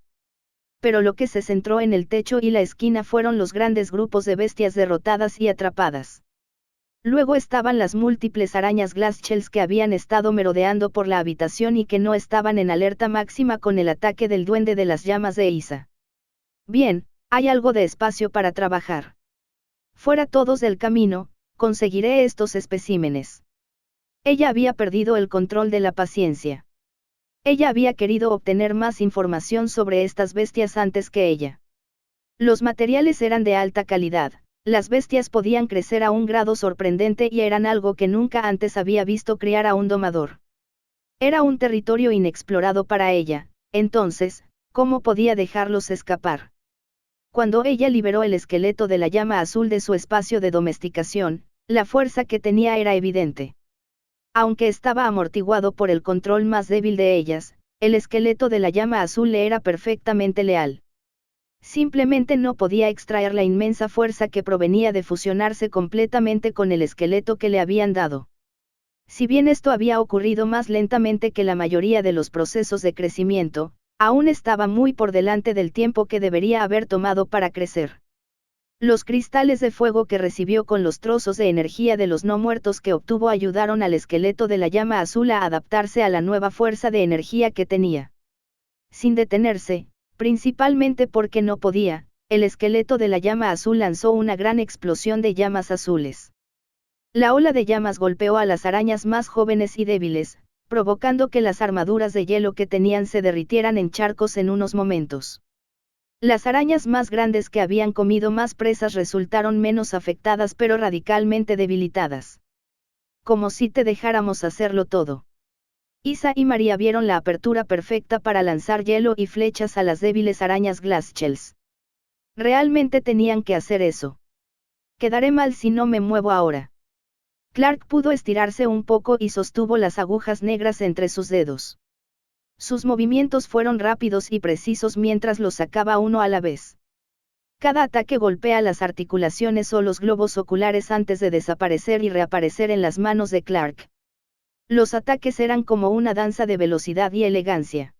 Pero lo que se centró en el techo y la esquina fueron los grandes grupos de bestias derrotadas y atrapadas. Luego estaban las múltiples arañas glaciales que habían estado merodeando por la habitación y que no estaban en alerta máxima con el ataque del duende de las llamas de Isa. Bien, hay algo de espacio para trabajar. Fuera todos del camino, conseguiré estos especímenes. Ella había perdido el control de la paciencia. Ella había querido obtener más información sobre estas bestias antes que ella. Los materiales eran de alta calidad. Las bestias podían crecer a un grado sorprendente y eran algo que nunca antes había visto criar a un domador. Era un territorio inexplorado para ella, entonces, ¿cómo podía dejarlos escapar? Cuando ella liberó el esqueleto de la llama azul de su espacio de domesticación, la fuerza que tenía era evidente. Aunque estaba amortiguado por el control más débil de ellas, el esqueleto de la llama azul le era perfectamente leal. Simplemente no podía extraer la inmensa fuerza que provenía de fusionarse completamente con el esqueleto que le habían dado. Si bien esto había ocurrido más lentamente que la mayoría de los procesos de crecimiento, aún estaba muy por delante del tiempo que debería haber tomado para crecer. Los cristales de fuego que recibió con los trozos de energía de los no muertos que obtuvo ayudaron al esqueleto de la llama azul a adaptarse a la nueva fuerza de energía que tenía. Sin detenerse, principalmente porque no podía, el esqueleto de la llama azul lanzó una gran explosión de llamas azules. La ola de llamas golpeó a las arañas más jóvenes y débiles, provocando que las armaduras de hielo que tenían se derritieran en charcos en unos momentos. Las arañas más grandes que habían comido más presas resultaron menos afectadas pero radicalmente debilitadas. Como si te dejáramos hacerlo todo. Isa y María vieron la apertura perfecta para lanzar hielo y flechas a las débiles arañas Glasshells. Realmente tenían que hacer eso. Quedaré mal si no me muevo ahora. Clark pudo estirarse un poco y sostuvo las agujas negras entre sus dedos. Sus movimientos fueron rápidos y precisos mientras los sacaba uno a la vez. Cada ataque golpea las articulaciones o los globos oculares antes de desaparecer y reaparecer en las manos de Clark. Los ataques eran como una danza de velocidad y elegancia.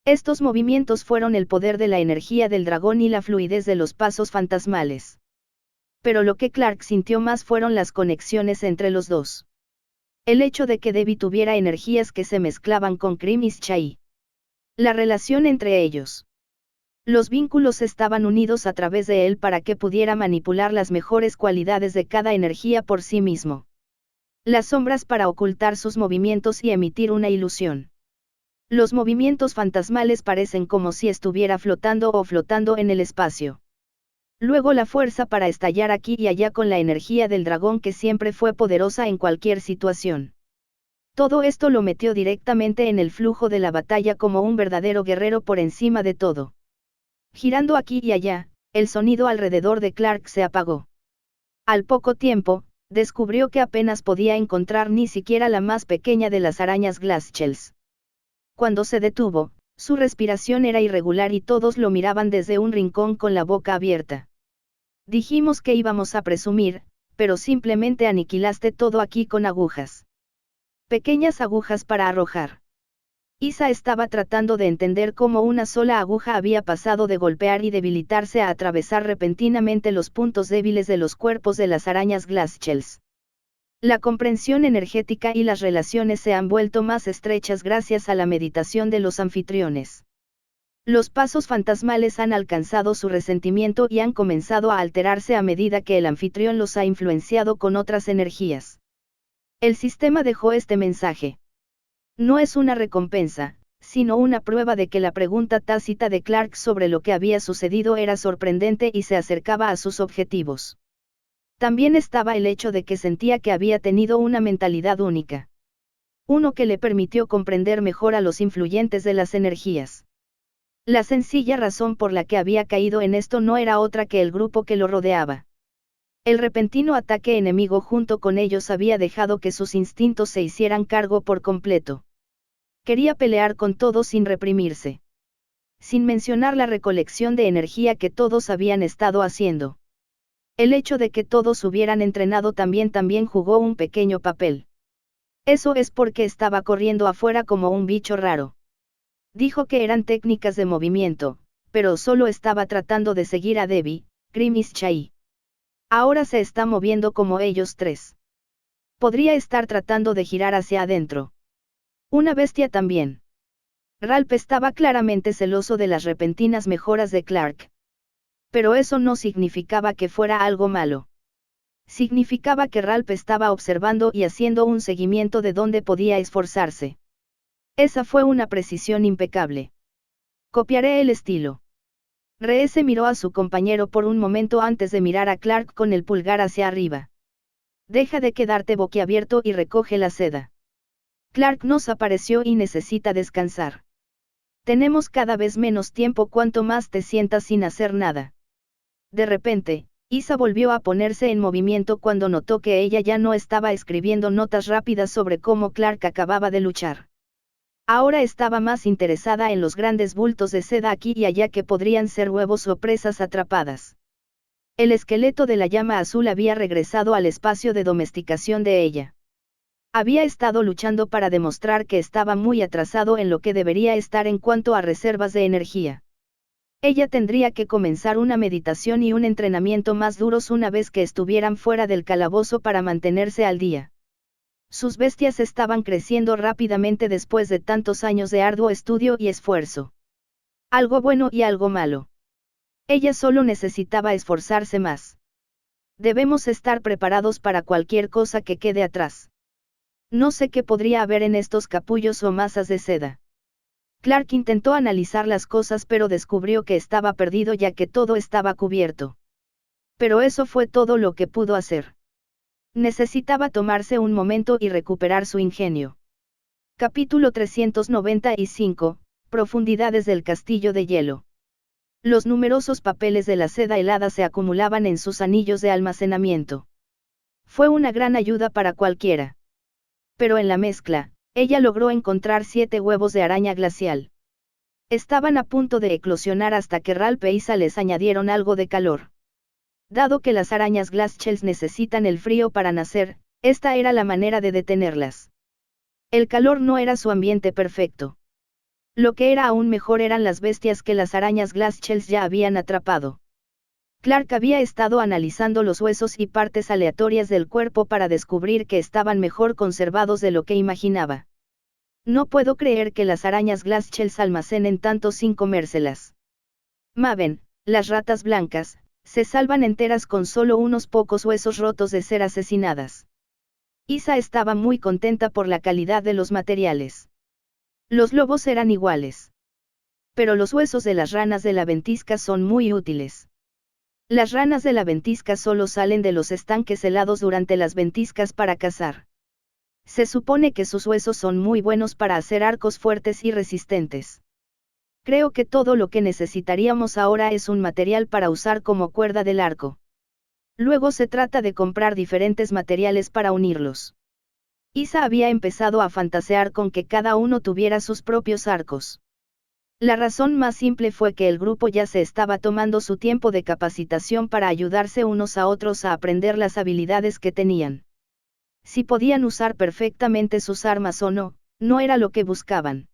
Estos movimientos fueron el poder de la energía del dragón y la fluidez de los pasos fantasmales. Pero lo que Clark sintió más fueron las conexiones entre los dos. El hecho de que Debbie tuviera energías que se mezclaban con Crimis Chai. La relación entre ellos. Los vínculos estaban unidos a través de él para que pudiera manipular las mejores cualidades de cada energía por sí mismo. Las sombras para ocultar sus movimientos y emitir una ilusión. Los movimientos fantasmales parecen como si estuviera flotando o flotando en el espacio. Luego la fuerza para estallar aquí y allá con la energía del dragón que siempre fue poderosa en cualquier situación. Todo esto lo metió directamente en el flujo de la batalla como un verdadero guerrero por encima de todo. Girando aquí y allá, el sonido alrededor de Clark se apagó. Al poco tiempo, descubrió que apenas podía encontrar ni siquiera la más pequeña de las arañas Glasshells. Cuando se detuvo, su respiración era irregular y todos lo miraban desde un rincón con la boca abierta. Dijimos que íbamos a presumir, pero simplemente aniquilaste todo aquí con agujas. Pequeñas agujas para arrojar. Isa estaba tratando de entender cómo una sola aguja había pasado de golpear y debilitarse a atravesar repentinamente los puntos débiles de los cuerpos de las arañas Glasshells. La comprensión energética y las relaciones se han vuelto más estrechas gracias a la meditación de los anfitriones. Los pasos fantasmales han alcanzado su resentimiento y han comenzado a alterarse a medida que el anfitrión los ha influenciado con otras energías. El sistema dejó este mensaje. No es una recompensa, sino una prueba de que la pregunta tácita de Clark sobre lo que había sucedido era sorprendente y se acercaba a sus objetivos. También estaba el hecho de que sentía que había tenido una mentalidad única. Uno que le permitió comprender mejor a los influyentes de las energías. La sencilla razón por la que había caído en esto no era otra que el grupo que lo rodeaba. El repentino ataque enemigo junto con ellos había dejado que sus instintos se hicieran cargo por completo. Quería pelear con todos sin reprimirse. Sin mencionar la recolección de energía que todos habían estado haciendo. El hecho de que todos hubieran entrenado también jugó un pequeño papel. Eso es porque estaba corriendo afuera como un bicho raro. Dijo que eran técnicas de movimiento, pero solo estaba tratando de seguir a Debbie, Crimis Chai. Ahora se está moviendo como ellos tres. Podría estar tratando de girar hacia adentro. Una bestia también. Ralph estaba claramente celoso de las repentinas mejoras de Clark. Pero eso no significaba que fuera algo malo. Significaba que Ralph estaba observando y haciendo un seguimiento de dónde podía esforzarse. Esa fue una precisión impecable. Copiaré el estilo. Reese miró a su compañero por un momento antes de mirar a Clark con el pulgar hacia arriba. Deja de quedarte boquiabierto y recoge la seda. Clark nos apareció y necesita descansar. Tenemos cada vez menos tiempo cuanto más te sientas sin hacer nada. De repente, Isa volvió a ponerse en movimiento cuando notó que ella ya no estaba escribiendo notas rápidas sobre cómo Clark acababa de luchar. Ahora estaba más interesada en los grandes bultos de seda aquí y allá que podrían ser huevos o presas atrapadas. El esqueleto de la llama azul había regresado al espacio de domesticación de ella. Había estado luchando para demostrar que estaba muy atrasado en lo que debería estar en cuanto a reservas de energía. Ella tendría que comenzar una meditación y un entrenamiento más duros una vez que estuvieran fuera del calabozo para mantenerse al día. Sus bestias estaban creciendo rápidamente después de tantos años de arduo estudio y esfuerzo. Algo bueno y algo malo. Ella solo necesitaba esforzarse más. Debemos estar preparados para cualquier cosa que quede atrás. No sé qué podría haber en estos capullos o masas de seda. Clark intentó analizar las cosas pero descubrió que estaba perdido ya que todo estaba cubierto. Pero eso fue todo lo que pudo hacer. Necesitaba tomarse un momento y recuperar su ingenio. Capítulo 395, Profundidades del castillo de hielo. Los numerosos papeles de la seda helada se acumulaban en sus anillos de almacenamiento. Fue una gran ayuda para cualquiera. Pero en la mezcla, ella logró encontrar 7 huevos de araña glacial. Estaban a punto de eclosionar hasta que Ralph e Isa les añadieron algo de calor. Dado que las arañas glasshells necesitan el frío para nacer, esta era la manera de detenerlas. El calor no era su ambiente perfecto. Lo que era aún mejor eran las bestias que las arañas glasshells ya habían atrapado. Clark había estado analizando los huesos y partes aleatorias del cuerpo para descubrir que estaban mejor conservados de lo que imaginaba. No puedo creer que las arañas glasshells almacenen tanto sin comérselas. Maven, las ratas blancas, se salvan enteras con solo unos pocos huesos rotos de ser asesinadas. Isa estaba muy contenta por la calidad de los materiales. Los lobos eran iguales. Pero los huesos de las ranas de la ventisca son muy útiles. Las ranas de la ventisca solo salen de los estanques helados durante las ventiscas para cazar. Se supone que sus huesos son muy buenos para hacer arcos fuertes y resistentes. Creo que todo lo que necesitaríamos ahora es un material para usar como cuerda del arco. Luego se trata de comprar diferentes materiales para unirlos. Isa había empezado a fantasear con que cada uno tuviera sus propios arcos. La razón más simple fue que el grupo ya se estaba tomando su tiempo de capacitación para ayudarse unos a otros a aprender las habilidades que tenían. Si podían usar perfectamente sus armas o no, no era lo que buscaban.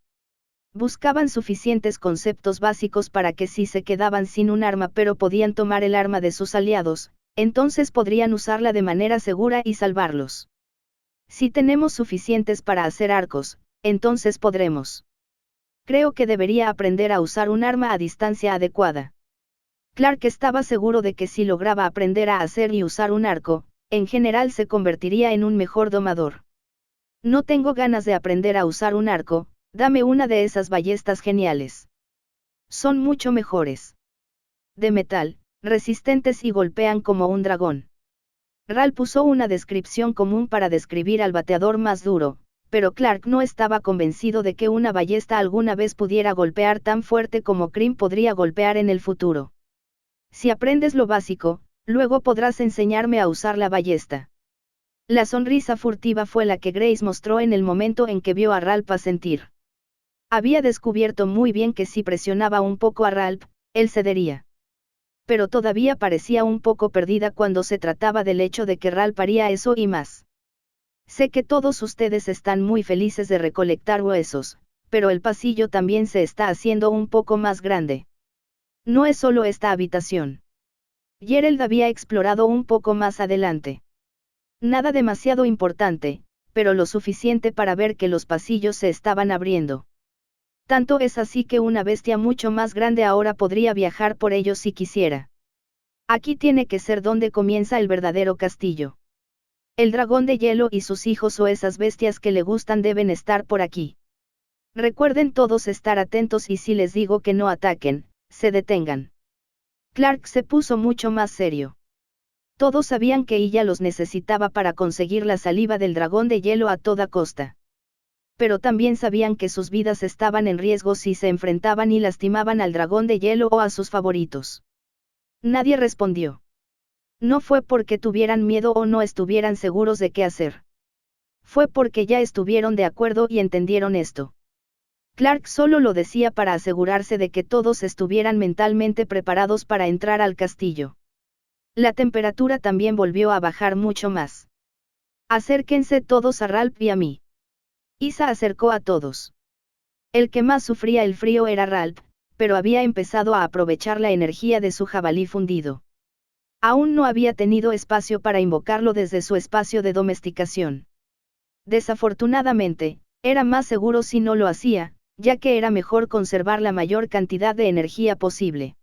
Buscaban suficientes conceptos básicos para que si se quedaban sin un arma pero podían tomar el arma de sus aliados, entonces podrían usarla de manera segura y salvarlos. Si tenemos suficientes para hacer arcos, entonces podremos. Creo que debería aprender a usar un arma a distancia adecuada. Clark estaba seguro de que si lograba aprender a hacer y usar un arco, en general se convertiría en un mejor domador. No tengo ganas de aprender a usar un arco, dame una de esas ballestas geniales. Son mucho mejores. De metal, resistentes y golpean como un dragón. Ralph usó una descripción común para describir al bateador más duro, pero Clark no estaba convencido de que una ballesta alguna vez pudiera golpear tan fuerte como Cream podría golpear en el futuro. Si aprendes lo básico, luego podrás enseñarme a usar la ballesta. La sonrisa furtiva fue la que Grace mostró en el momento en que vio a Ralph asentir. Había descubierto muy bien que si presionaba un poco a Ralph, él cedería. Pero todavía parecía un poco perdida cuando se trataba del hecho de que Ralph haría eso y más. Sé que todos ustedes están muy felices de recolectar huesos, pero el pasillo también se está haciendo un poco más grande. No es solo esta habitación. Gerald había explorado un poco más adelante. Nada demasiado importante, pero lo suficiente para ver que los pasillos se estaban abriendo. Tanto es así que una bestia mucho más grande ahora podría viajar por ellos si quisiera. Aquí tiene que ser donde comienza el verdadero castillo. El dragón de hielo y sus hijos o esas bestias que le gustan deben estar por aquí. Recuerden todos estar atentos y si les digo que no ataquen, se detengan. Clark se puso mucho más serio. Todos sabían que ella los necesitaba para conseguir la saliva del dragón de hielo a toda costa. Pero también sabían que sus vidas estaban en riesgo si se enfrentaban y lastimaban al dragón de hielo o a sus favoritos. Nadie respondió. No fue porque tuvieran miedo o no estuvieran seguros de qué hacer. Fue porque ya estuvieron de acuerdo y entendieron esto. Clark solo lo decía para asegurarse de que todos estuvieran mentalmente preparados para entrar al castillo. La temperatura también volvió a bajar mucho más. Acérquense todos a Ralph y a mí. Isa acercó a todos. El que más sufría el frío era Ralph, pero había empezado a aprovechar la energía de su jabalí fundido. Aún no había tenido espacio para invocarlo desde su espacio de domesticación. Desafortunadamente, era más seguro si no lo hacía, ya que era mejor conservar la mayor cantidad de energía posible.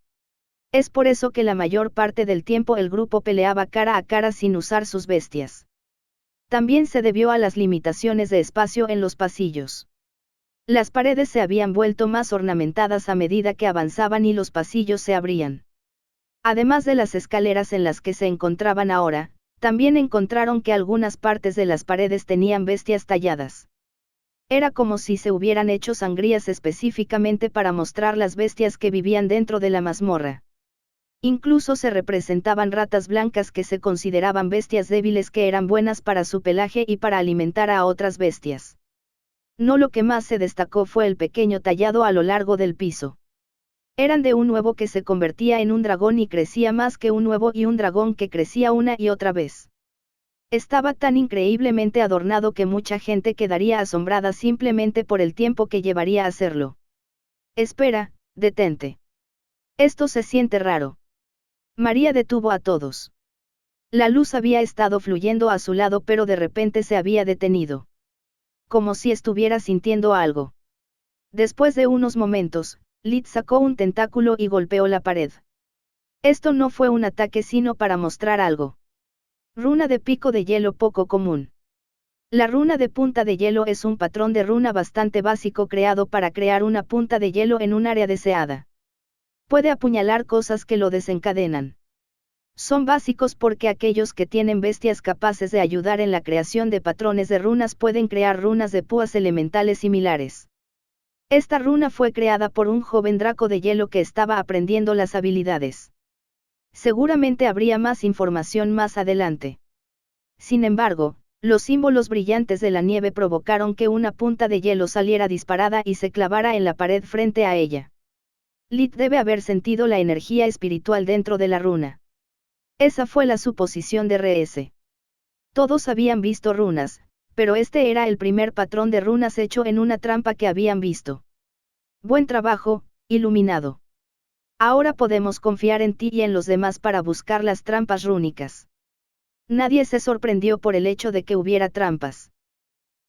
Es por eso que la mayor parte del tiempo el grupo peleaba cara a cara sin usar sus bestias. También se debió a las limitaciones de espacio en los pasillos. Las paredes se habían vuelto más ornamentadas a medida que avanzaban y los pasillos se abrían. Además de las escaleras en las que se encontraban ahora, también encontraron que algunas partes de las paredes tenían bestias talladas. Era como si se hubieran hecho sangrías específicamente para mostrar las bestias que vivían dentro de la mazmorra. Incluso se representaban ratas blancas que se consideraban bestias débiles que eran buenas para su pelaje y para alimentar a otras bestias. No, lo que más se destacó fue el pequeño tallado a lo largo del piso. Eran de un huevo que se convertía en un dragón y crecía más que un huevo y un dragón que crecía una y otra vez. Estaba tan increíblemente adornado que mucha gente quedaría asombrada simplemente por el tiempo que llevaría a hacerlo. Espera, detente. Esto se siente raro. María detuvo a todos. La luz había estado fluyendo a su lado pero de repente se había detenido. Como si estuviera sintiendo algo. Después de unos momentos, Liz sacó un tentáculo y golpeó la pared. Esto no fue un ataque sino para mostrar algo. Runa de pico de hielo poco común. La runa de punta de hielo es un patrón de runa bastante básico creado para crear una punta de hielo en un área deseada. Puede apuñalar cosas que lo desencadenan. Son básicos porque aquellos que tienen bestias capaces de ayudar en la creación de patrones de runas pueden crear runas de púas elementales similares. Esta runa fue creada por un joven draco de hielo que estaba aprendiendo las habilidades. Seguramente habría más información más adelante. Sin embargo, los símbolos brillantes de la nieve provocaron que una punta de hielo saliera disparada y se clavara en la pared frente a ella. Liz debe haber sentido la energía espiritual dentro de la runa. Esa fue la suposición de R.S. Todos habían visto runas, pero este era el primer patrón de runas hecho en una trampa que habían visto. Buen trabajo, iluminado. Ahora podemos confiar en ti y en los demás para buscar las trampas rúnicas. Nadie se sorprendió por el hecho de que hubiera trampas.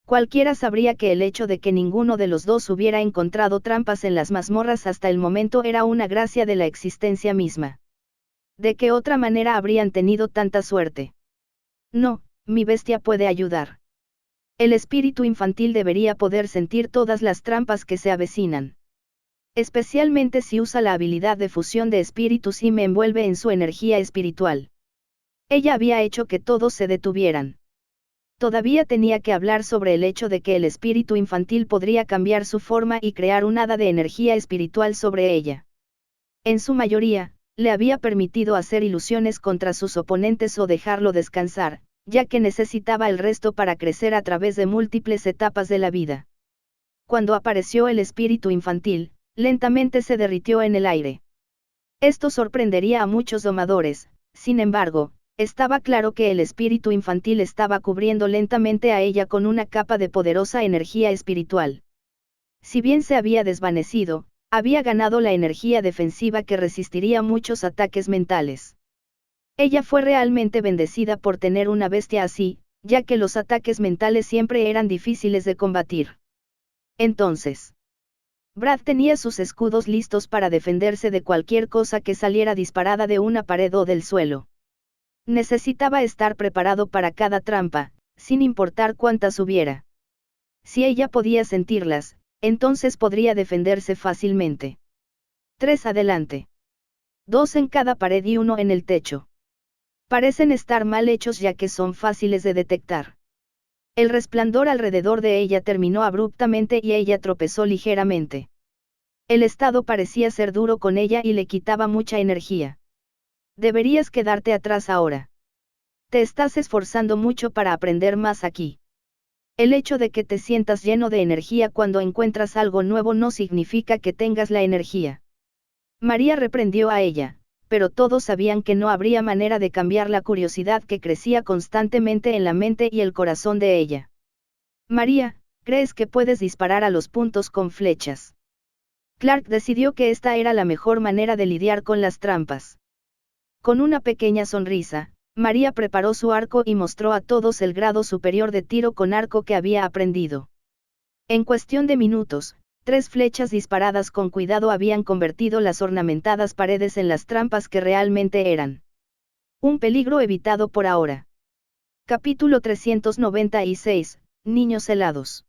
Cualquiera sabría que el hecho de que ninguno de los dos hubiera encontrado trampas en las mazmorras hasta el momento era una gracia de la existencia misma. ¿De qué otra manera habrían tenido tanta suerte? No, mi bestia puede ayudar. El espíritu infantil debería poder sentir todas las trampas que se avecinan. Especialmente si usa la habilidad de fusión de espíritus y me envuelve en su energía espiritual. Ella había hecho que todos se detuvieran. Todavía tenía que hablar sobre el hecho de que el espíritu infantil podría cambiar su forma y crear un hada de energía espiritual sobre ella. En su mayoría, le había permitido hacer ilusiones contra sus oponentes o dejarlo descansar, ya que necesitaba el resto para crecer a través de múltiples etapas de la vida. Cuando apareció el espíritu infantil, lentamente se derritió en el aire. Esto sorprendería a muchos domadores, sin embargo, estaba claro que el espíritu infantil estaba cubriendo lentamente a ella con una capa de poderosa energía espiritual. Si bien se había desvanecido, había ganado la energía defensiva que resistiría muchos ataques mentales. Ella fue realmente bendecida por tener una bestia así, ya que los ataques mentales siempre eran difíciles de combatir. Entonces, Brad tenía sus escudos listos para defenderse de cualquier cosa que saliera disparada de una pared o del suelo. Necesitaba estar preparado para cada trampa, sin importar cuántas hubiera. Si ella podía sentirlas, entonces podría defenderse fácilmente. 3 adelante. 2 en cada pared y 1 en el techo. Parecen estar mal hechos ya que son fáciles de detectar. El resplandor alrededor de ella terminó abruptamente y ella tropezó ligeramente. El estado parecía ser duro con ella y le quitaba mucha energía. Deberías quedarte atrás ahora. Te estás esforzando mucho para aprender más aquí. El hecho de que te sientas lleno de energía cuando encuentras algo nuevo no significa que tengas la energía. María reprendió a ella, pero todos sabían que no habría manera de cambiar la curiosidad que crecía constantemente en la mente y el corazón de ella. María, ¿crees que puedes disparar a los puntos con flechas? Clark decidió que esta era la mejor manera de lidiar con las trampas. Con una pequeña sonrisa, María preparó su arco y mostró a todos el grado superior de tiro con arco que había aprendido. En cuestión de minutos, 3 flechas disparadas con cuidado habían convertido las ornamentadas paredes en las trampas que realmente eran. Un peligro evitado por ahora. Capítulo 396, Niños helados.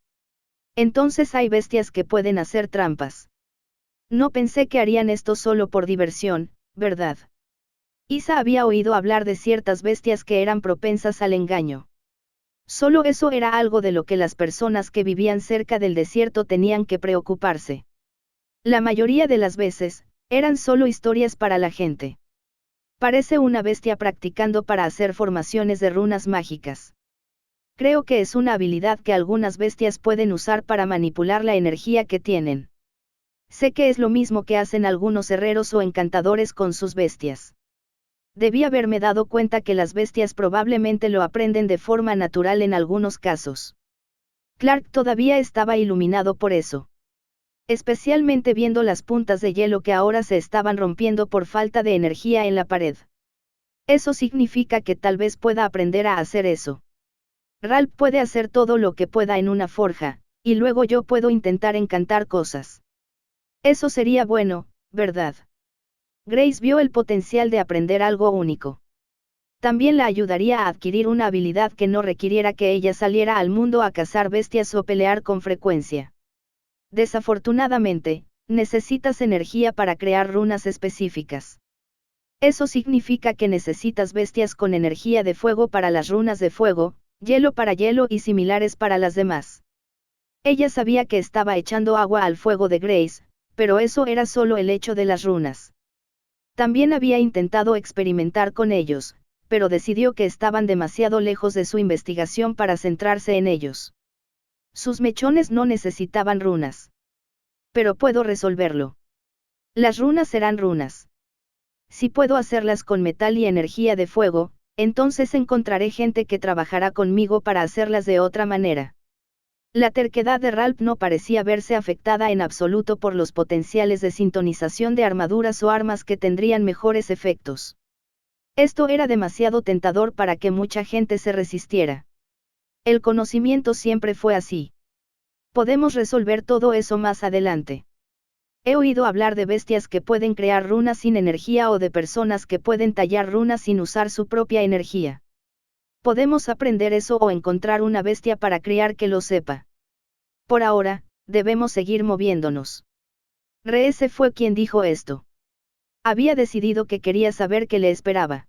Entonces hay bestias que pueden hacer trampas. No pensé que harían esto solo por diversión, ¿verdad? Isa había oído hablar de ciertas bestias que eran propensas al engaño. Solo eso era algo de lo que las personas que vivían cerca del desierto tenían que preocuparse. La mayoría de las veces, eran solo historias para la gente. Parece una bestia practicando para hacer formaciones de runas mágicas. Creo que es una habilidad que algunas bestias pueden usar para manipular la energía que tienen. Sé que es lo mismo que hacen algunos herreros o encantadores con sus bestias. Debí haberme dado cuenta que las bestias probablemente lo aprenden de forma natural en algunos casos. Clark todavía estaba iluminado por eso. Especialmente viendo las puntas de hielo que ahora se estaban rompiendo por falta de energía en la pared. Eso significa que tal vez pueda aprender a hacer eso. Ralph puede hacer todo lo que pueda en una forja, y luego yo puedo intentar encantar cosas. Eso sería bueno, ¿verdad? Grace vio el potencial de aprender algo único. También la ayudaría a adquirir una habilidad que no requiriera que ella saliera al mundo a cazar bestias o pelear con frecuencia. Desafortunadamente, necesitas energía para crear runas específicas. Eso significa que necesitas bestias con energía de fuego para las runas de fuego, hielo para hielo y similares para las demás. Ella sabía que estaba echando agua al fuego de Grace, pero eso era solo el hecho de las runas. También había intentado experimentar con ellos, pero decidió que estaban demasiado lejos de su investigación para centrarse en ellos. Sus mechones no necesitaban runas. Pero puedo resolverlo. Las runas serán runas. Si puedo hacerlas con metal y energía de fuego, entonces encontraré gente que trabajará conmigo para hacerlas de otra manera. La terquedad de Ralph no parecía verse afectada en absoluto por los potenciales de sintonización de armaduras o armas que tendrían mejores efectos. Esto era demasiado tentador para que mucha gente se resistiera. El conocimiento siempre fue así. Podemos resolver todo eso más adelante. He oído hablar de bestias que pueden crear runas sin energía o de personas que pueden tallar runas sin usar su propia energía. Podemos aprender eso o encontrar una bestia para criar que lo sepa. Por ahora, debemos seguir moviéndonos. Reese fue quien dijo esto. Había decidido que quería saber qué le esperaba.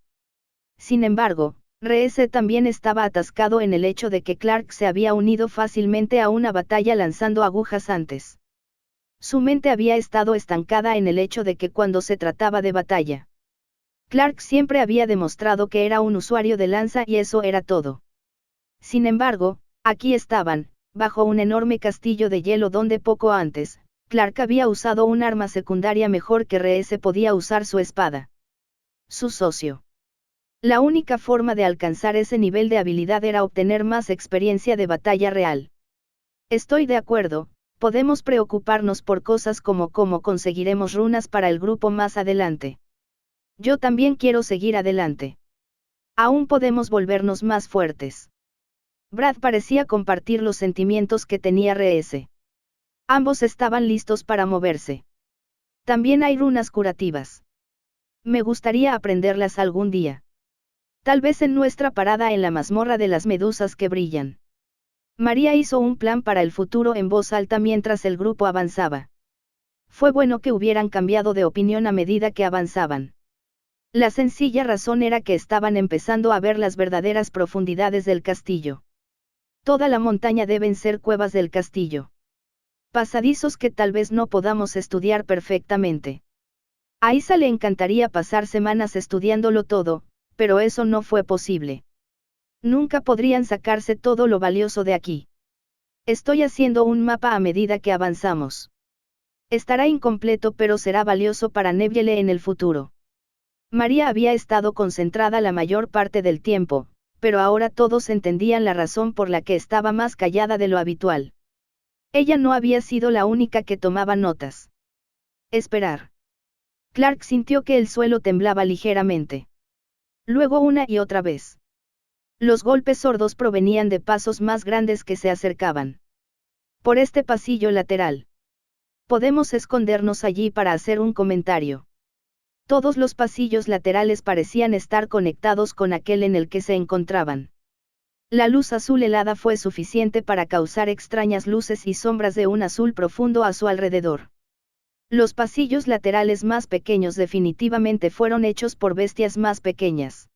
Sin embargo, Reese también estaba atascado en el hecho de que Clark se había unido fácilmente a una batalla lanzando agujas antes. Su mente había estado estancada en el hecho de que cuando se trataba de batalla, Clark siempre había demostrado que era un usuario de lanza y eso era todo. Sin embargo, aquí estaban, bajo un enorme castillo de hielo donde poco antes, Clark había usado un arma secundaria mejor que Reese podía usar su espada. Su socio. La única forma de alcanzar ese nivel de habilidad era obtener más experiencia de batalla real. Estoy de acuerdo, podemos preocuparnos por cosas como cómo conseguiremos runas para el grupo más adelante. Yo también quiero seguir adelante. Aún podemos volvernos más fuertes. Brad parecía compartir los sentimientos que tenía Reese. Ambos estaban listos para moverse. También hay runas curativas. Me gustaría aprenderlas algún día. Tal vez en nuestra parada en la mazmorra de las medusas que brillan. María hizo un plan para el futuro en voz alta mientras el grupo avanzaba. Fue bueno que hubieran cambiado de opinión a medida que avanzaban. La sencilla razón era que estaban empezando a ver las verdaderas profundidades del castillo. Toda la montaña deben ser cuevas del castillo. Pasadizos que tal vez no podamos estudiar perfectamente. A Isa le encantaría pasar semanas estudiándolo todo, pero eso no fue posible. Nunca podrían sacarse todo lo valioso de aquí. Estoy haciendo un mapa a medida que avanzamos. Estará incompleto pero será valioso para Neville en el futuro. María había estado concentrada la mayor parte del tiempo, pero ahora todos entendían la razón por la que estaba más callada de lo habitual. Ella no había sido la única que tomaba notas. Esperar. Clark sintió que el suelo temblaba ligeramente. Luego una y otra vez. Los golpes sordos provenían de pasos más grandes que se acercaban. Por este pasillo lateral. Podemos escondernos allí para hacer un comentario. Todos los pasillos laterales parecían estar conectados con aquel en el que se encontraban. La luz azul helada fue suficiente para causar extrañas luces y sombras de un azul profundo a su alrededor. Los pasillos laterales más pequeños definitivamente fueron hechos por bestias más pequeñas.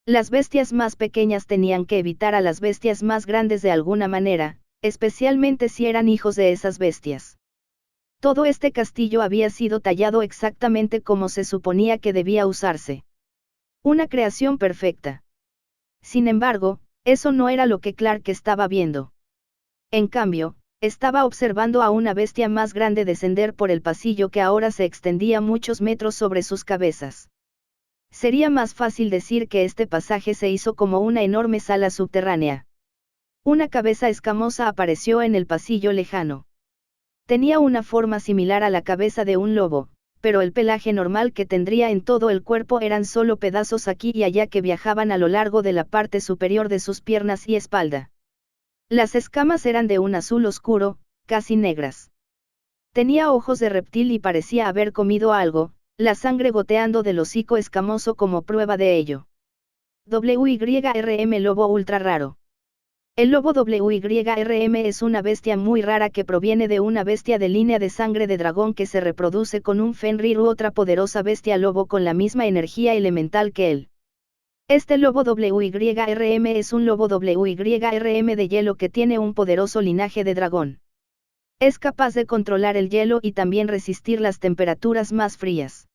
Las bestias más pequeñas tenían que evitar a las bestias más grandes de alguna manera, especialmente si eran hijos de esas bestias. Todo este castillo había sido tallado exactamente como se suponía que debía usarse. Una creación perfecta. Sin embargo, eso no era lo que Clark estaba viendo. En cambio, estaba observando a una bestia más grande descender por el pasillo que ahora se extendía muchos metros sobre sus cabezas. Sería más fácil decir que este pasaje se hizo como una enorme sala subterránea. Una cabeza escamosa apareció en el pasillo lejano. Tenía una forma similar a la cabeza de un lobo, pero el pelaje normal que tendría en todo el cuerpo eran solo pedazos aquí y allá que viajaban a lo largo de la parte superior de sus piernas y espalda. Las escamas eran de un azul oscuro, casi negras. Tenía ojos de reptil y parecía haber comido algo, la sangre goteando del hocico escamoso como prueba de ello. WYRM lobo ultra raro. El lobo WYRM es una bestia muy rara que proviene de una bestia de línea de sangre de dragón que se reproduce con un Fenrir u otra poderosa bestia lobo con la misma energía elemental que él. Este lobo WYRM es un lobo WYRM de hielo que tiene un poderoso linaje de dragón. Es capaz de controlar el hielo y también resistir las temperaturas más frías.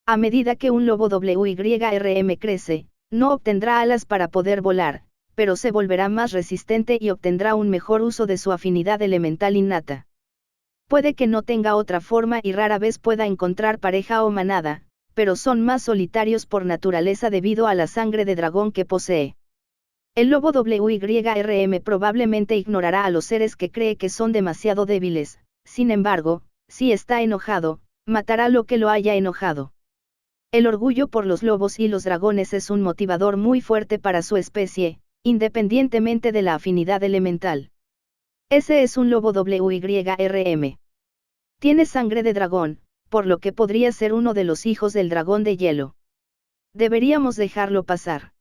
A medida que un lobo WYRM crece, no obtendrá alas para poder volar, pero se volverá más resistente y obtendrá un mejor uso de su afinidad elemental innata. Puede que no tenga otra forma y rara vez pueda encontrar pareja o manada, pero son más solitarios por naturaleza debido a la sangre de dragón que posee. El lobo WYRM probablemente ignorará a los seres que cree que son demasiado débiles, sin embargo, si está enojado, matará lo que lo haya enojado. El orgullo por los lobos y los dragones es un motivador muy fuerte para su especie, independientemente de la afinidad elemental. Ese es un lobo WYRM. Tiene sangre de dragón, por lo que podría ser uno de los hijos del dragón de hielo. Deberíamos dejarlo pasar.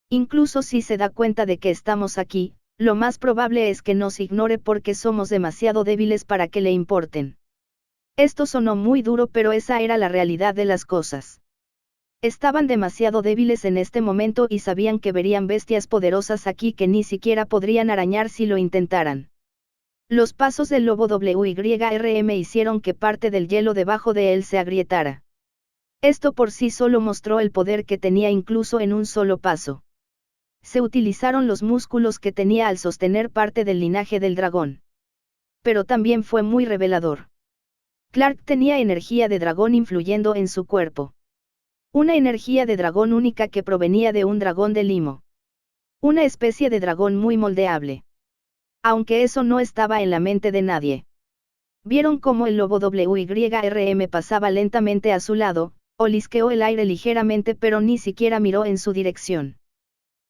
Incluso si se da cuenta de que estamos aquí, lo más probable es que nos ignore porque somos demasiado débiles para que le importen. Esto sonó muy duro, pero esa era la realidad de las cosas. Estaban demasiado débiles en este momento y sabían que verían bestias poderosas aquí que ni siquiera podrían arañar si lo intentaran. Los pasos del lobo WYRM hicieron que parte del hielo debajo de él se agrietara. Esto por sí solo mostró el poder que tenía incluso en un solo paso. Se utilizaron los músculos que tenía al sostener parte del linaje del dragón. Pero también fue muy revelador. Clark tenía energía de dragón influyendo en su cuerpo. Una energía de dragón única que provenía de un dragón de limo. Una especie de dragón muy moldeable. Aunque eso no estaba en la mente de nadie. Vieron cómo el lobo WYRM pasaba lentamente a su lado, olisqueó el aire ligeramente pero ni siquiera miró en su dirección.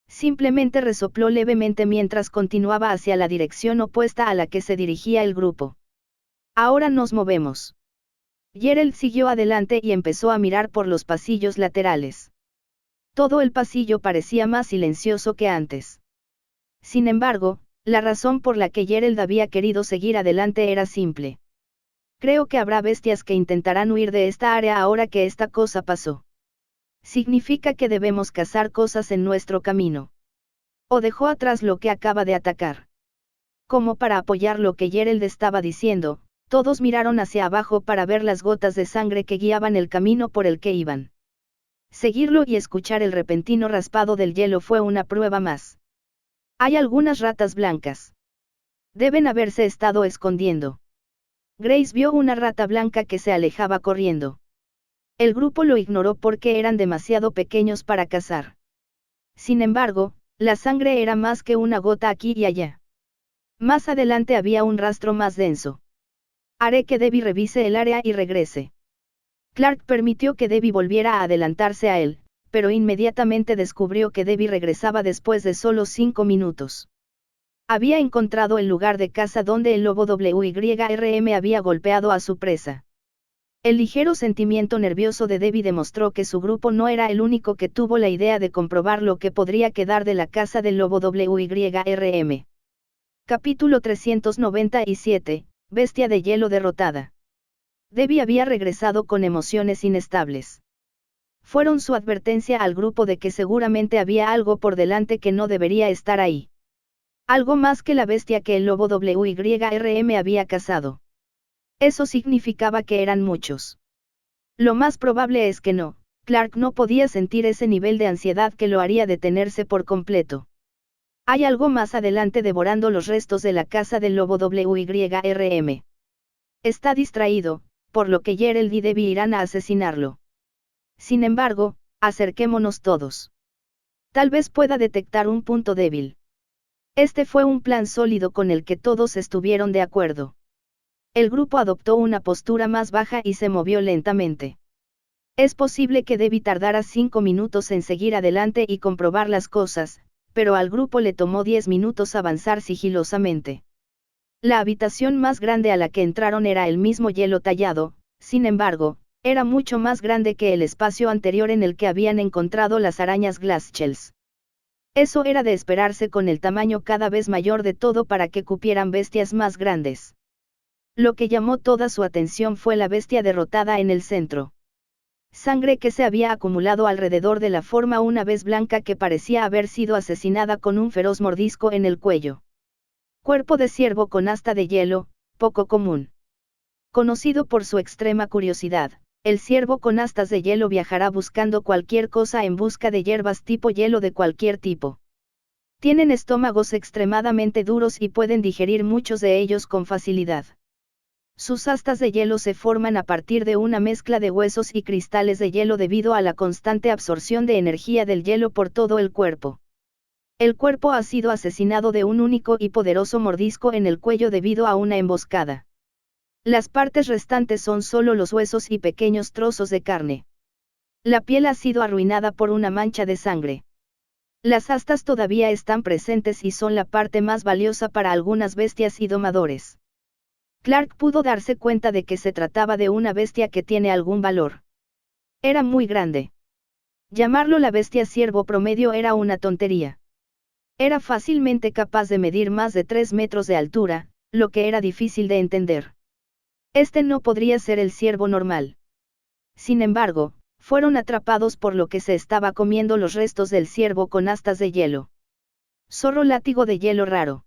Simplemente resopló levemente mientras continuaba hacia la dirección opuesta a la que se dirigía el grupo. Ahora nos movemos. Gerald siguió adelante y empezó a mirar por los pasillos laterales. Todo el pasillo parecía más silencioso que antes. Sin embargo, la razón por la que Gerald había querido seguir adelante era simple. Creo que habrá bestias que intentarán huir de esta área ahora que esta cosa pasó. Significa que debemos cazar cosas en nuestro camino. O dejó atrás lo que acaba de atacar. Como para apoyar lo que Gerald estaba diciendo, todos miraron hacia abajo para ver las gotas de sangre que guiaban el camino por el que iban. Seguirlo y escuchar el repentino raspado del hielo fue una prueba más. Hay algunas ratas blancas. Deben haberse estado escondiendo. Grace vio una rata blanca que se alejaba corriendo. El grupo lo ignoró porque eran demasiado pequeños para cazar. Sin embargo, la sangre era más que una gota aquí y allá. Más adelante había un rastro más denso. Haré que Debbie revise el área y regrese. Clark permitió que Debbie volviera a adelantarse a él, pero inmediatamente descubrió que Debbie regresaba después de solo 5 minutos. Había encontrado el lugar de caza donde el lobo WYRM había golpeado a su presa. El ligero sentimiento nervioso de Debbie demostró que su grupo no era el único que tuvo la idea de comprobar lo que podría quedar de la caza del lobo WYRM. Capítulo 397, Bestia de hielo derrotada. Debbie había regresado con emociones inestables. Fueron su advertencia al grupo de que seguramente había algo por delante que no debería estar ahí. Algo más que la bestia que el lobo WYRM había cazado. Eso significaba que eran muchos. Lo más probable es que no, Clark no podía sentir ese nivel de ansiedad que lo haría detenerse por completo. Hay algo más adelante devorando los restos de la casa del lobo WYRM. Está distraído, por lo que Gerald y Debbie irán a asesinarlo. Sin embargo, acerquémonos todos. Tal vez pueda detectar un punto débil. Este fue un plan sólido con el que todos estuvieron de acuerdo. El grupo adoptó una postura más baja y se movió lentamente. Es posible que Debbie tardara 5 minutos en seguir adelante y comprobar las cosas, pero al grupo le tomó 10 minutos avanzar sigilosamente. La habitación más grande a la que entraron era el mismo hielo tallado, sin embargo, era mucho más grande que el espacio anterior en el que habían encontrado las arañas Glassshells. Eso era de esperarse con el tamaño cada vez mayor de todo para que cupieran bestias más grandes. Lo que llamó toda su atención fue la bestia derrotada en el centro. Sangre que se había acumulado alrededor de la forma una vez blanca que parecía haber sido asesinada con un feroz mordisco en el cuello. Cuerpo de ciervo con asta de hielo, poco común. Conocido por su extrema curiosidad, el ciervo con astas de hielo viajará buscando cualquier cosa en busca de hierbas tipo hielo de cualquier tipo. Tienen estómagos extremadamente duros y pueden digerir muchos de ellos con facilidad. Sus astas de hielo se forman a partir de una mezcla de huesos y cristales de hielo debido a la constante absorción de energía del hielo por todo el cuerpo. El cuerpo ha sido asesinado de un único y poderoso mordisco en el cuello debido a una emboscada. Las partes restantes son solo los huesos y pequeños trozos de carne. La piel ha sido arruinada por una mancha de sangre. Las astas todavía están presentes y son la parte más valiosa para algunas bestias y domadores. Clark pudo darse cuenta de que se trataba de una bestia que tiene algún valor. Era muy grande. Llamarlo la bestia ciervo promedio era una tontería. Era fácilmente capaz de medir más de 3 metros de altura, lo que era difícil de entender. Este no podría ser el ciervo normal. Sin embargo, fueron atrapados por lo que se estaba comiendo los restos del ciervo con astas de hielo. Zorro látigo de hielo raro.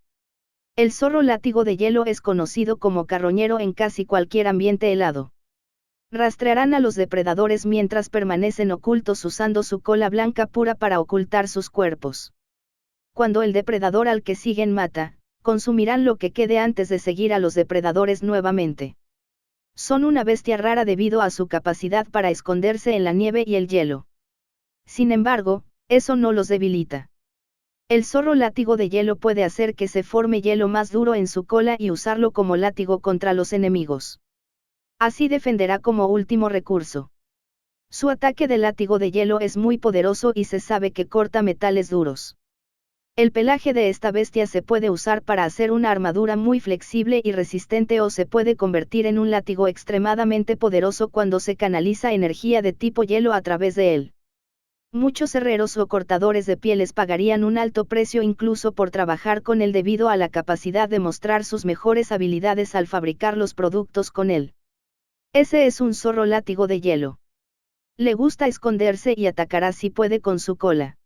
El zorro látigo de hielo es conocido como carroñero en casi cualquier ambiente helado. Rastrearán a los depredadores mientras permanecen ocultos usando su cola blanca pura para ocultar sus cuerpos. Cuando el depredador al que siguen mata, consumirán lo que quede antes de seguir a los depredadores nuevamente. Son una bestia rara debido a su capacidad para esconderse en la nieve y el hielo. Sin embargo, eso no los debilita. El zorro látigo de hielo puede hacer que se forme hielo más duro en su cola y usarlo como látigo contra los enemigos. Así defenderá como último recurso. Su ataque de látigo de hielo es muy poderoso y se sabe que corta metales duros. El pelaje de esta bestia se puede usar para hacer una armadura muy flexible y resistente o se puede convertir en un látigo extremadamente poderoso cuando se canaliza energía de tipo hielo a través de él. Muchos herreros o cortadores de pieles pagarían un alto precio incluso por trabajar con él debido a la capacidad de mostrar sus mejores habilidades al fabricar los productos con él. Ese es un zorro látigo de hielo. Le gusta esconderse y atacará si puede con su cola.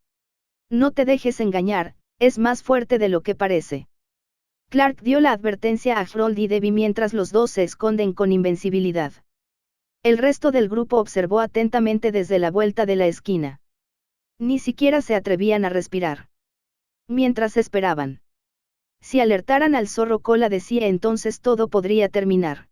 No te dejes engañar, es más fuerte de lo que parece. Clark dio la advertencia a Harold y Debbie mientras los dos se esconden con invencibilidad. El resto del grupo observó atentamente desde la vuelta de la esquina. Ni siquiera se atrevían a respirar. Mientras esperaban. Si alertaran al zorro cola de sí, entonces todo podría terminar.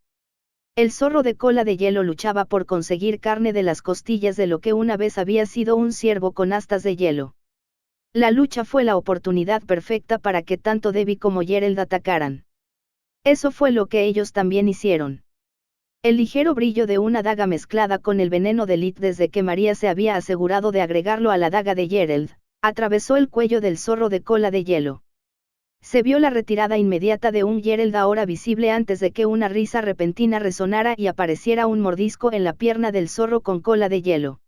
El zorro de cola de hielo luchaba por conseguir carne de las costillas de lo que una vez había sido un ciervo con astas de hielo. La lucha fue la oportunidad perfecta para que tanto Debbie como Gerald atacaran. Eso fue lo que ellos también hicieron. El ligero brillo de una daga mezclada con el veneno de Lit, desde que María se había asegurado de agregarlo a la daga de Gerald, atravesó el cuello del zorro de cola de hielo. Se vio la retirada inmediata de un Gerald ahora visible antes de que una risa repentina resonara y apareciera un mordisco en la pierna del zorro con cola de hielo.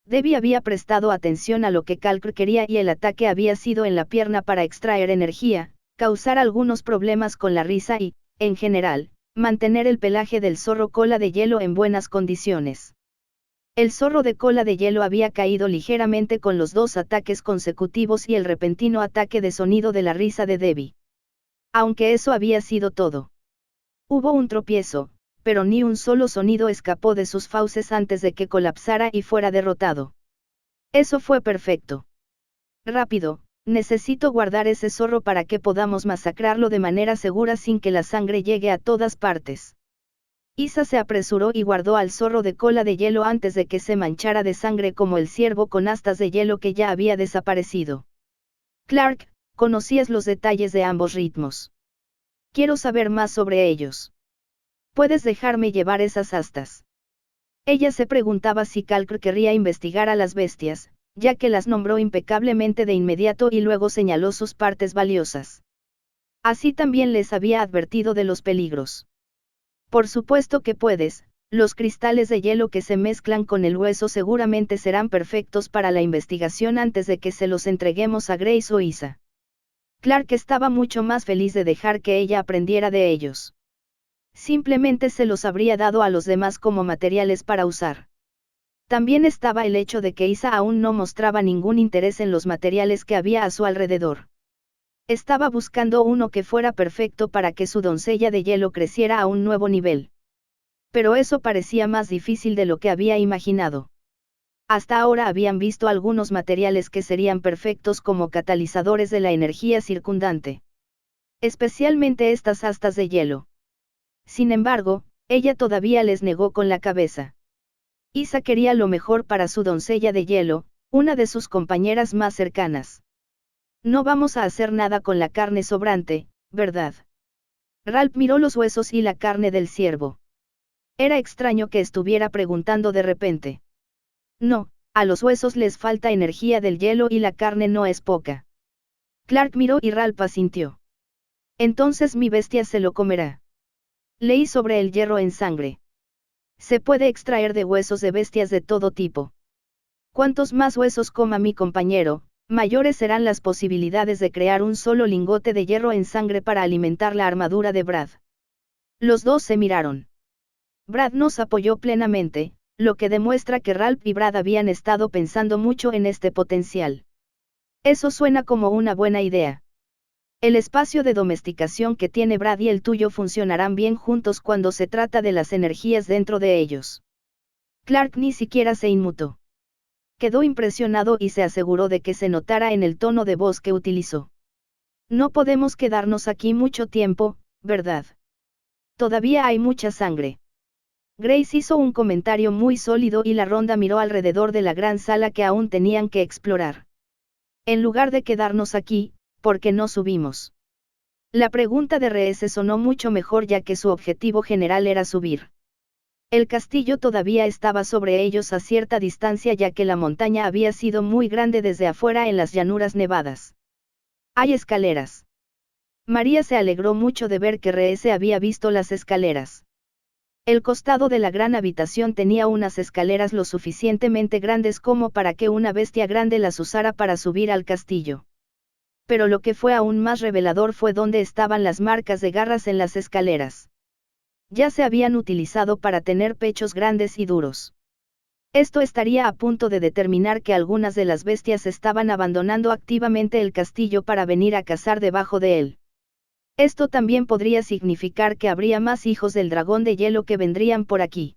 Debbie había prestado atención a lo que Calcr quería y el ataque había sido en la pierna para extraer energía, causar algunos problemas con la risa y, en general, mantener el pelaje del zorro cola de hielo en buenas condiciones. El zorro de cola de hielo había caído ligeramente con los dos ataques consecutivos y el repentino ataque de sonido de la risa de Debbie. Aunque eso había sido todo. Hubo un tropiezo, pero ni un solo sonido escapó de sus fauces antes de que colapsara y fuera derrotado. Eso fue perfecto. Rápido, necesito guardar ese zorro para que podamos masacrarlo de manera segura sin que la sangre llegue a todas partes. Isa se apresuró y guardó al zorro de cola de hielo antes de que se manchara de sangre como el ciervo con astas de hielo que ya había desaparecido. Clark, conocías los detalles de ambos ritmos. Quiero saber más sobre ellos. ¿Puedes dejarme llevar esas astas? Ella se preguntaba si Clark querría investigar a las bestias, ya que las nombró impecablemente de inmediato y luego señaló sus partes valiosas. Así también les había advertido de los peligros. Por supuesto que puedes, los cristales de hielo que se mezclan con el hueso seguramente serán perfectos para la investigación antes de que se los entreguemos a Grace o Isa. Clark estaba mucho más feliz de dejar que ella aprendiera de ellos. Simplemente se los habría dado a los demás como materiales para usar. También estaba el hecho de que Isa aún no mostraba ningún interés en los materiales que había a su alrededor. Estaba buscando uno que fuera perfecto para que su doncella de hielo creciera a un nuevo nivel. Pero eso parecía más difícil de lo que había imaginado. Hasta ahora habían visto algunos materiales que serían perfectos como catalizadores de la energía circundante. Especialmente estas astas de hielo. Sin embargo, ella todavía les negó con la cabeza. Isa quería lo mejor para su doncella de hielo, una de sus compañeras más cercanas. No vamos a hacer nada con la carne sobrante, ¿verdad? Ralph miró los huesos y la carne del ciervo. Era extraño que estuviera preguntando de repente. No, a los huesos les falta energía del hielo y la carne no es poca. Clark miró y Ralph asintió. Entonces mi bestia se lo comerá. Leí sobre el hierro en sangre. Se puede extraer de huesos de bestias de todo tipo. Cuantos más huesos coma mi compañero, mayores serán las posibilidades de crear un solo lingote de hierro en sangre para alimentar la armadura de Brad. Los dos se miraron. Brad nos apoyó plenamente, lo que demuestra que Ralph y Brad habían estado pensando mucho en este potencial. Eso suena como una buena idea. El espacio de domesticación que tiene Brad y el tuyo funcionarán bien juntos cuando se trata de las energías dentro de ellos. Clark ni siquiera se inmutó. Quedó impresionado y se aseguró de que se notara en el tono de voz que utilizó. No podemos quedarnos aquí mucho tiempo, ¿verdad? Todavía hay mucha sangre. Grace hizo un comentario muy sólido y la ronda miró alrededor de la gran sala que aún tenían que explorar. En lugar de quedarnos aquí, ¿por qué no subimos? La pregunta de RS sonó mucho mejor ya que su objetivo general era subir. El castillo todavía estaba sobre ellos a cierta distancia ya que la montaña había sido muy grande desde afuera en las llanuras nevadas. Hay escaleras. María se alegró mucho de ver que RS había visto las escaleras. El costado de la gran habitación tenía unas escaleras lo suficientemente grandes como para que una bestia grande las usara para subir al castillo. Pero lo que fue aún más revelador fue dónde estaban las marcas de garras en las escaleras. Ya se habían utilizado para tener pechos grandes y duros. Esto estaría a punto de determinar que algunas de las bestias estaban abandonando activamente el castillo para venir a cazar debajo de él. Esto también podría significar que habría más hijos del dragón de hielo que vendrían por aquí.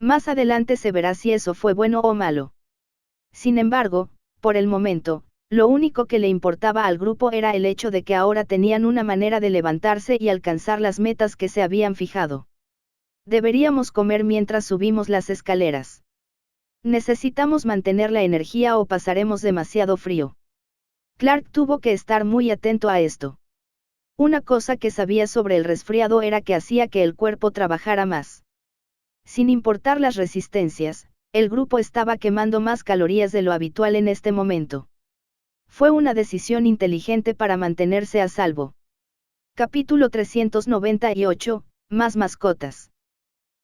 Más adelante se verá si eso fue bueno o malo. Sin embargo, por el momento, Lo único que le importaba al grupo era el hecho de que ahora tenían una manera de levantarse y alcanzar las metas que se habían fijado. Deberíamos comer mientras subimos las escaleras. Necesitamos mantener la energía o pasaremos demasiado frío. Clark tuvo que estar muy atento a esto. Una cosa que sabía sobre el resfriado era que hacía que el cuerpo trabajara más. Sin importar las resistencias, el grupo estaba quemando más calorías de lo habitual en este momento. Fue una decisión inteligente para mantenerse a salvo. Capítulo 398, más mascotas.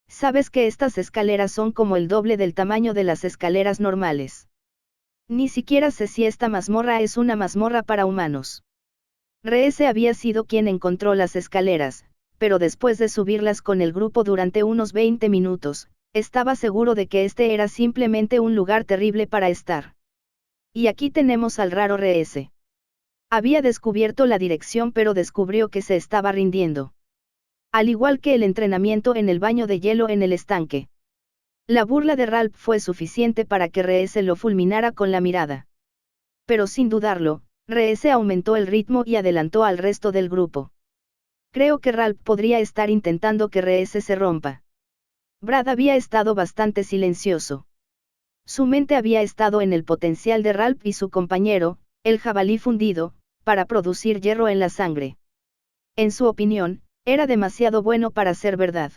Sabes que estas escaleras son como el doble del tamaño de las escaleras normales. Ni siquiera sé si esta mazmorra es una mazmorra para humanos. Reese había sido quien encontró las escaleras, pero después de subirlas con el grupo durante unos 20 minutos, estaba seguro de que este era simplemente un lugar terrible para estar. Y aquí tenemos al raro Reese. Había descubierto la dirección pero descubrió que se estaba rindiendo. Al igual que el entrenamiento en el baño de hielo en el estanque. La burla de Ralph fue suficiente para que Reese lo fulminara con la mirada. Pero sin dudarlo, Reese aumentó el ritmo y adelantó al resto del grupo. Creo que Ralph podría estar intentando que Reese se rompa. Brad había estado bastante silencioso. Su mente había estado en el potencial de Ralph y su compañero, el jabalí fundido, para producir hierro en la sangre. En su opinión, era demasiado bueno para ser verdad.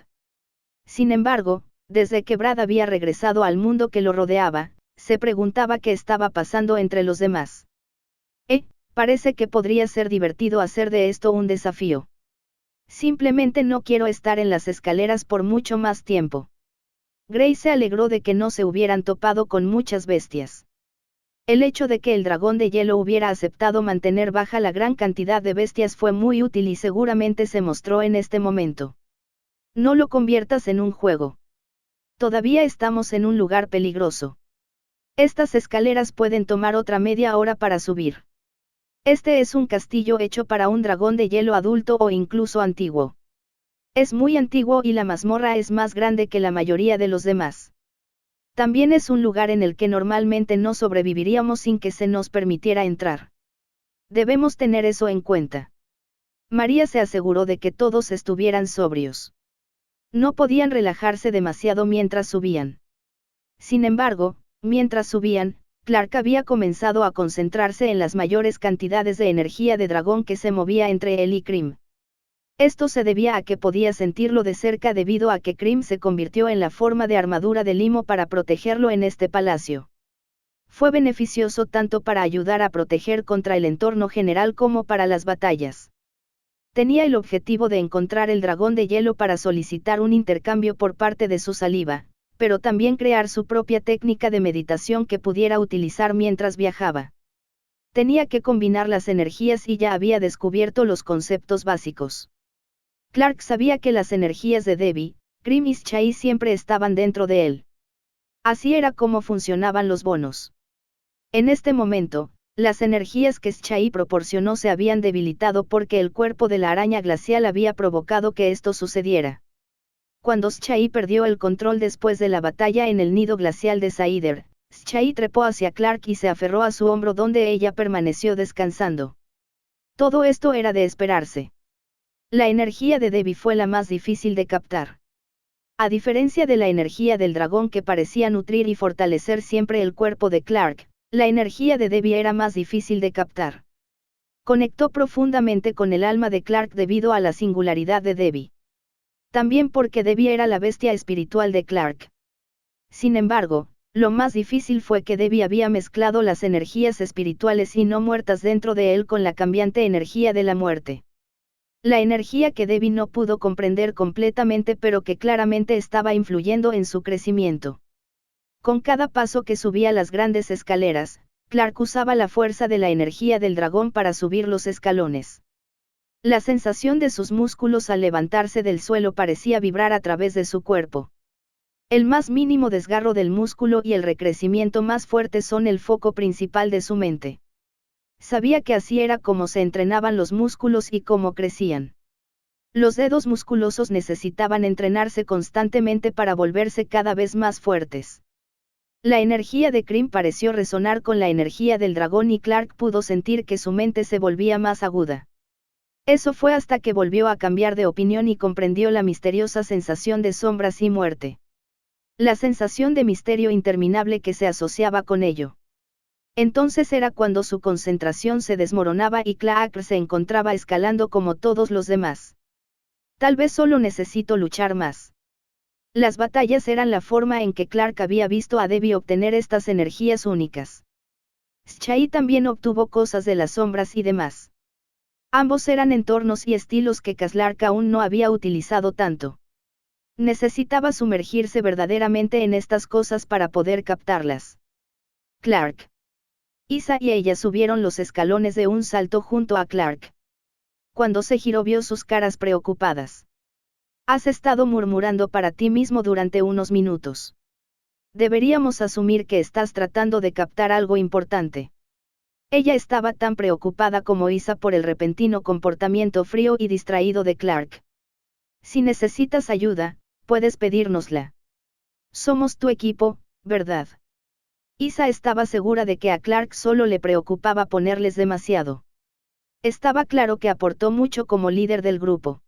Sin embargo, desde que Brad había regresado al mundo que lo rodeaba, se preguntaba qué estaba pasando entre los demás. Parece que podría ser divertido hacer de esto un desafío. Simplemente no quiero estar en las escaleras por mucho más tiempo. Grace se alegró de que no se hubieran topado con muchas bestias. El hecho de que el dragón de hielo hubiera aceptado mantener baja la gran cantidad de bestias fue muy útil y seguramente se mostró en este momento. No lo conviertas en un juego. Todavía estamos en un lugar peligroso. Estas escaleras pueden tomar otra media hora para subir. Este es un castillo hecho para un dragón de hielo adulto o incluso antiguo. Es muy antiguo y la mazmorra es más grande que la mayoría de los demás. También es un lugar en el que normalmente no sobreviviríamos sin que se nos permitiera entrar. Debemos tener eso en cuenta. María se aseguró de que todos estuvieran sobrios. No podían relajarse demasiado mientras subían. Sin embargo, mientras subían, Clark había comenzado a concentrarse en las mayores cantidades de energía de dragón que se movía entre él y Cream. Esto se debía a que podía sentirlo de cerca debido a que Cream se convirtió en la forma de armadura de limo para protegerlo en este palacio. Fue beneficioso tanto para ayudar a proteger contra el entorno general como para las batallas. Tenía el objetivo de encontrar el dragón de hielo para solicitar un intercambio por parte de su saliva, pero también crear su propia técnica de meditación que pudiera utilizar mientras viajaba. Tenía que combinar las energías y ya había descubierto los conceptos básicos. Clark sabía que las energías de Debbie, Cream y Chai siempre estaban dentro de él. Así era como funcionaban los bonos. En este momento, las energías que Chai proporcionó se habían debilitado porque el cuerpo de la araña glacial había provocado que esto sucediera. Cuando Chai perdió el control después de la batalla en el nido glacial de Saider, Chai trepó hacia Clark y se aferró a su hombro donde ella permaneció descansando. Todo esto era de esperarse. La energía de Debbie fue la más difícil de captar. A diferencia de la energía del dragón que parecía nutrir y fortalecer siempre el cuerpo de Clark, la energía de Debbie era más difícil de captar. Conectó profundamente con el alma de Clark debido a la singularidad de Debbie. También porque Debbie era la bestia espiritual de Clark. Sin embargo, lo más difícil fue que Debbie había mezclado las energías espirituales y no muertas dentro de él con la cambiante energía de la muerte. La energía que Debbie no pudo comprender completamente pero que claramente estaba influyendo en su crecimiento. Con cada paso que subía las grandes escaleras, Clark usaba la fuerza de la energía del dragón para subir los escalones. La sensación de sus músculos al levantarse del suelo parecía vibrar a través de su cuerpo. El más mínimo desgarro del músculo y el recrecimiento más fuerte son el foco principal de su mente. Sabía que así era como se entrenaban los músculos y cómo crecían. Los dedos musculosos necesitaban entrenarse constantemente para volverse cada vez más fuertes. La energía de Cream pareció resonar con la energía del dragón y Clark pudo sentir que su mente se volvía más aguda. Eso fue hasta que volvió a cambiar de opinión y comprendió la misteriosa sensación de sombras y muerte. La sensación de misterio interminable que se asociaba con ello. Entonces era cuando su concentración se desmoronaba y Clark se encontraba escalando como todos los demás. Tal vez solo necesito luchar más. Las batallas eran la forma en que Clark había visto a Debbie obtener estas energías únicas. Shai también obtuvo cosas de las sombras y demás. Ambos eran entornos y estilos que Clark aún no había utilizado tanto. Necesitaba sumergirse verdaderamente en estas cosas para poder captarlas. Clark. Isa y ella subieron los escalones de un salto junto a Clark. Cuando se giró vio sus caras preocupadas. Has estado murmurando para ti mismo durante unos minutos. Deberíamos asumir que estás tratando de captar algo importante. Ella estaba tan preocupada como Isa por el repentino comportamiento frío y distraído de Clark. Si necesitas ayuda, puedes pedírnosla. Somos tu equipo, ¿verdad? Isa estaba segura de que a Clark solo le preocupaba ponerles demasiado. Estaba claro que aportó mucho como líder del grupo.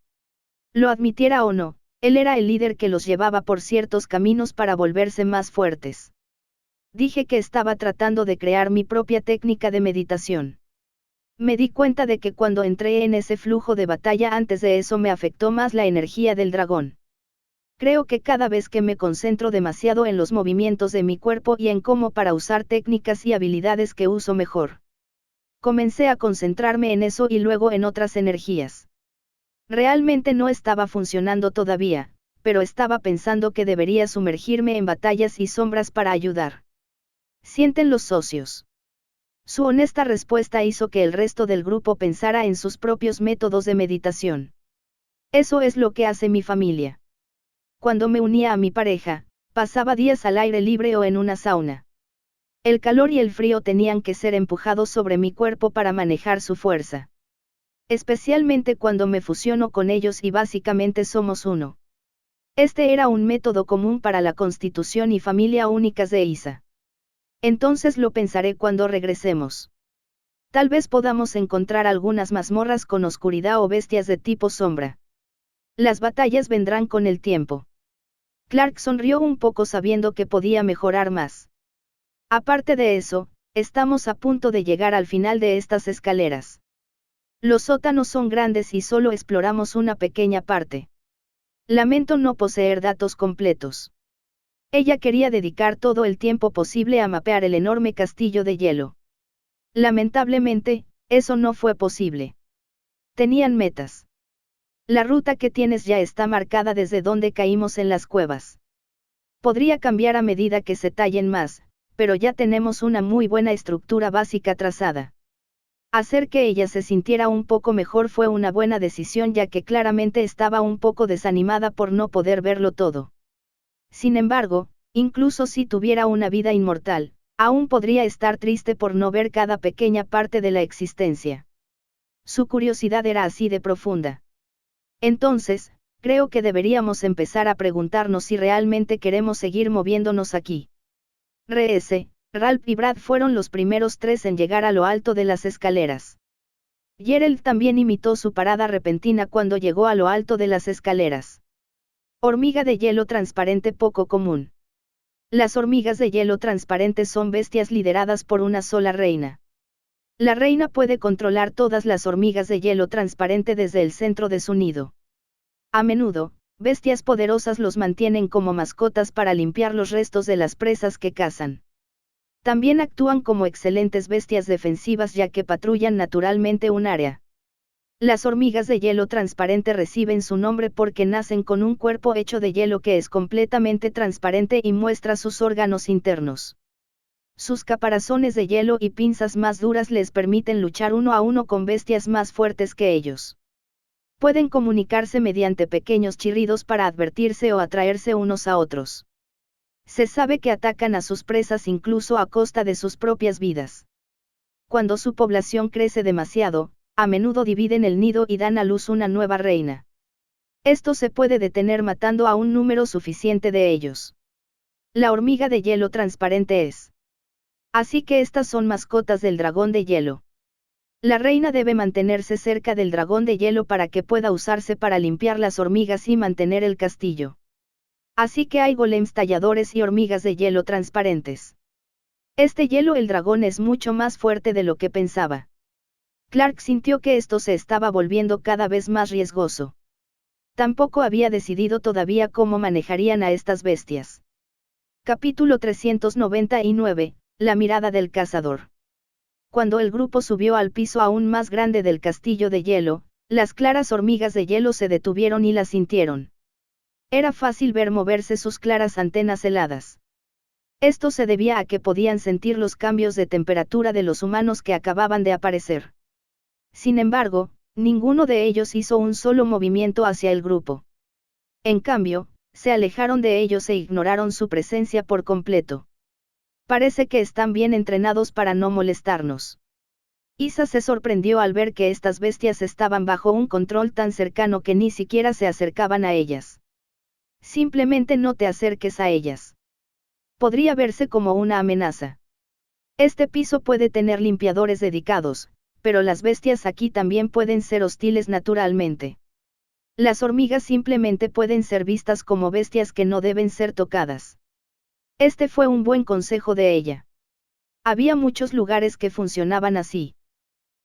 Lo admitiera o no, él era el líder que los llevaba por ciertos caminos para volverse más fuertes. Dije que estaba tratando de crear mi propia técnica de meditación. Me di cuenta de que cuando entré en ese flujo de batalla antes de eso me afectó más la energía del dragón. Creo que cada vez que me concentro demasiado en los movimientos de mi cuerpo y en cómo para usar técnicas y habilidades que uso mejor. Comencé a concentrarme en eso y luego en otras energías. Realmente no estaba funcionando todavía, pero estaba pensando que debería sumergirme en batallas y sombras para ayudar. ¿Sienten los socios? Su honesta respuesta hizo que el resto del grupo pensara en sus propios métodos de meditación. Eso es lo que hace mi familia. Cuando me unía a mi pareja, pasaba días al aire libre o en una sauna. El calor y el frío tenían que ser empujados sobre mi cuerpo para manejar su fuerza. Especialmente cuando me fusiono con ellos y básicamente somos uno. Este era un método común para la constitución y familia únicas de Isa. Entonces lo pensaré cuando regresemos. Tal vez podamos encontrar algunas mazmorras con oscuridad o bestias de tipo sombra. Las batallas vendrán con el tiempo. Clark sonrió un poco sabiendo que podía mejorar más. Aparte de eso, estamos a punto de llegar al final de estas escaleras. Los sótanos son grandes y solo exploramos una pequeña parte. Lamento no poseer datos completos. Ella quería dedicar todo el tiempo posible a mapear el enorme castillo de hielo. Lamentablemente, eso no fue posible. Tenían metas. La ruta que tienes ya está marcada desde donde caímos en las cuevas. Podría cambiar a medida que se tallen más, pero ya tenemos una muy buena estructura básica trazada. Hacer que ella se sintiera un poco mejor fue una buena decisión ya que claramente estaba un poco desanimada por no poder verlo todo. Sin embargo, incluso si tuviera una vida inmortal, aún podría estar triste por no ver cada pequeña parte de la existencia. Su curiosidad era así de profunda. Entonces, creo que deberíamos empezar a preguntarnos si realmente queremos seguir moviéndonos aquí. Ralph y Brad fueron los primeros tres en llegar a lo alto de las escaleras. Gerald también imitó su parada repentina cuando llegó a lo alto de las escaleras. Hormiga de hielo transparente poco común. Las hormigas de hielo transparente son bestias lideradas por una sola reina. La reina puede controlar todas las hormigas de hielo transparente desde el centro de su nido. A menudo, bestias poderosas los mantienen como mascotas para limpiar los restos de las presas que cazan. También actúan como excelentes bestias defensivas ya que patrullan naturalmente un área. Las hormigas de hielo transparente reciben su nombre porque nacen con un cuerpo hecho de hielo que es completamente transparente y muestra sus órganos internos. Sus caparazones de hielo y pinzas más duras les permiten luchar uno a uno con bestias más fuertes que ellos. Pueden comunicarse mediante pequeños chirridos para advertirse o atraerse unos a otros. Se sabe que atacan a sus presas incluso a costa de sus propias vidas. Cuando su población crece demasiado, a menudo dividen el nido y dan a luz una nueva reina. Esto se puede detener matando a un número suficiente de ellos. La hormiga de hielo transparente es. Así que estas son mascotas del dragón de hielo. La reina debe mantenerse cerca del dragón de hielo para que pueda usarse para limpiar las hormigas y mantener el castillo. Así que hay golems talladores y hormigas de hielo transparentes. Este hielo el dragón es mucho más fuerte de lo que pensaba. Clark sintió que esto se estaba volviendo cada vez más riesgoso. Tampoco había decidido todavía cómo manejarían a estas bestias. Capítulo 399, La mirada del cazador. Cuando el grupo subió al piso aún más grande del castillo de hielo, las claras hormigas de hielo se detuvieron y las sintieron. Era fácil ver moverse sus claras antenas heladas. Esto se debía a que podían sentir los cambios de temperatura de los humanos que acababan de aparecer. Sin embargo, ninguno de ellos hizo un solo movimiento hacia el grupo. En cambio, se alejaron de ellos e ignoraron su presencia por completo. Parece que están bien entrenados para no molestarnos. Isa se sorprendió al ver que estas bestias estaban bajo un control tan cercano que ni siquiera se acercaban a ellas. Simplemente no te acerques a ellas. Podría verse como una amenaza. Este piso puede tener limpiadores dedicados, pero las bestias aquí también pueden ser hostiles naturalmente. Las hormigas simplemente pueden ser vistas como bestias que no deben ser tocadas. Este fue un buen consejo de ella. Había muchos lugares que funcionaban así.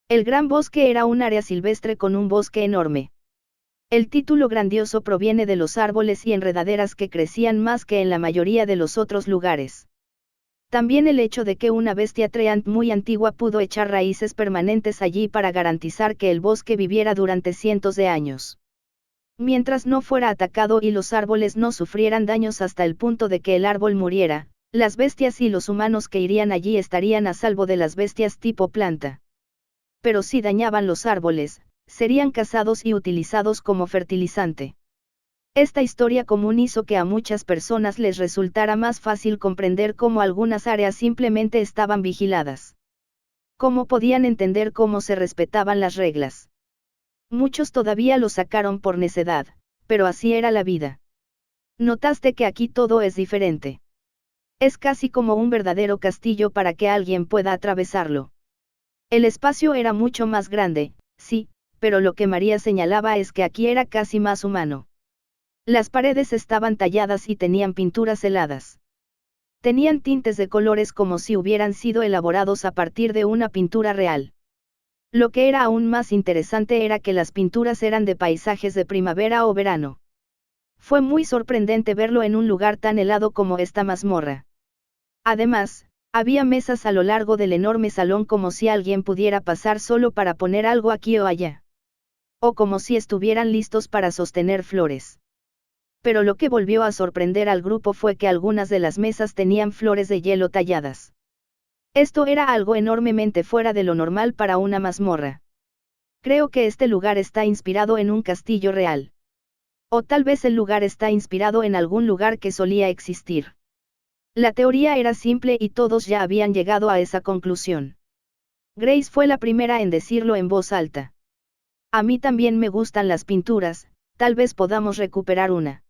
El Gran Bosque era un área silvestre con un bosque enorme. El título grandioso proviene de los árboles y enredaderas que crecían más que en la mayoría de los otros lugares. También el hecho de que una bestia treant muy antigua pudo echar raíces permanentes allí para garantizar que el bosque viviera durante cientos de años. Mientras no fuera atacado y los árboles no sufrieran daños hasta el punto de que el árbol muriera, las bestias y los humanos que irían allí estarían a salvo de las bestias tipo planta. Pero si dañaban los árboles, serían cazados y utilizados como fertilizante. Esta historia común hizo que a muchas personas les resultara más fácil comprender cómo algunas áreas simplemente estaban vigiladas. Cómo podían entender cómo se respetaban las reglas. Muchos todavía lo sacaron por necedad, pero así era la vida. Notaste que aquí todo es diferente. Es casi como un verdadero castillo para que alguien pueda atravesarlo. El espacio era mucho más grande, sí, pero lo que María señalaba es que aquí era casi más humano. Las paredes estaban talladas y tenían pinturas heladas. Tenían tintes de colores como si hubieran sido elaborados a partir de una pintura real. Lo que era aún más interesante era que las pinturas eran de paisajes de primavera o verano. Fue muy sorprendente verlo en un lugar tan helado como esta mazmorra. Además, había mesas a lo largo del enorme salón como si alguien pudiera pasar solo para poner algo aquí o allá. O como si estuvieran listos para sostener flores. Pero lo que volvió a sorprender al grupo fue que algunas de las mesas tenían flores de hielo talladas. Esto era algo enormemente fuera de lo normal para una mazmorra. Creo que este lugar está inspirado en un castillo real. O tal vez el lugar está inspirado en algún lugar que solía existir. La teoría era simple y todos ya habían llegado a esa conclusión. Grace fue la primera en decirlo en voz alta. A mí también me gustan las pinturas, tal vez podamos recuperar una.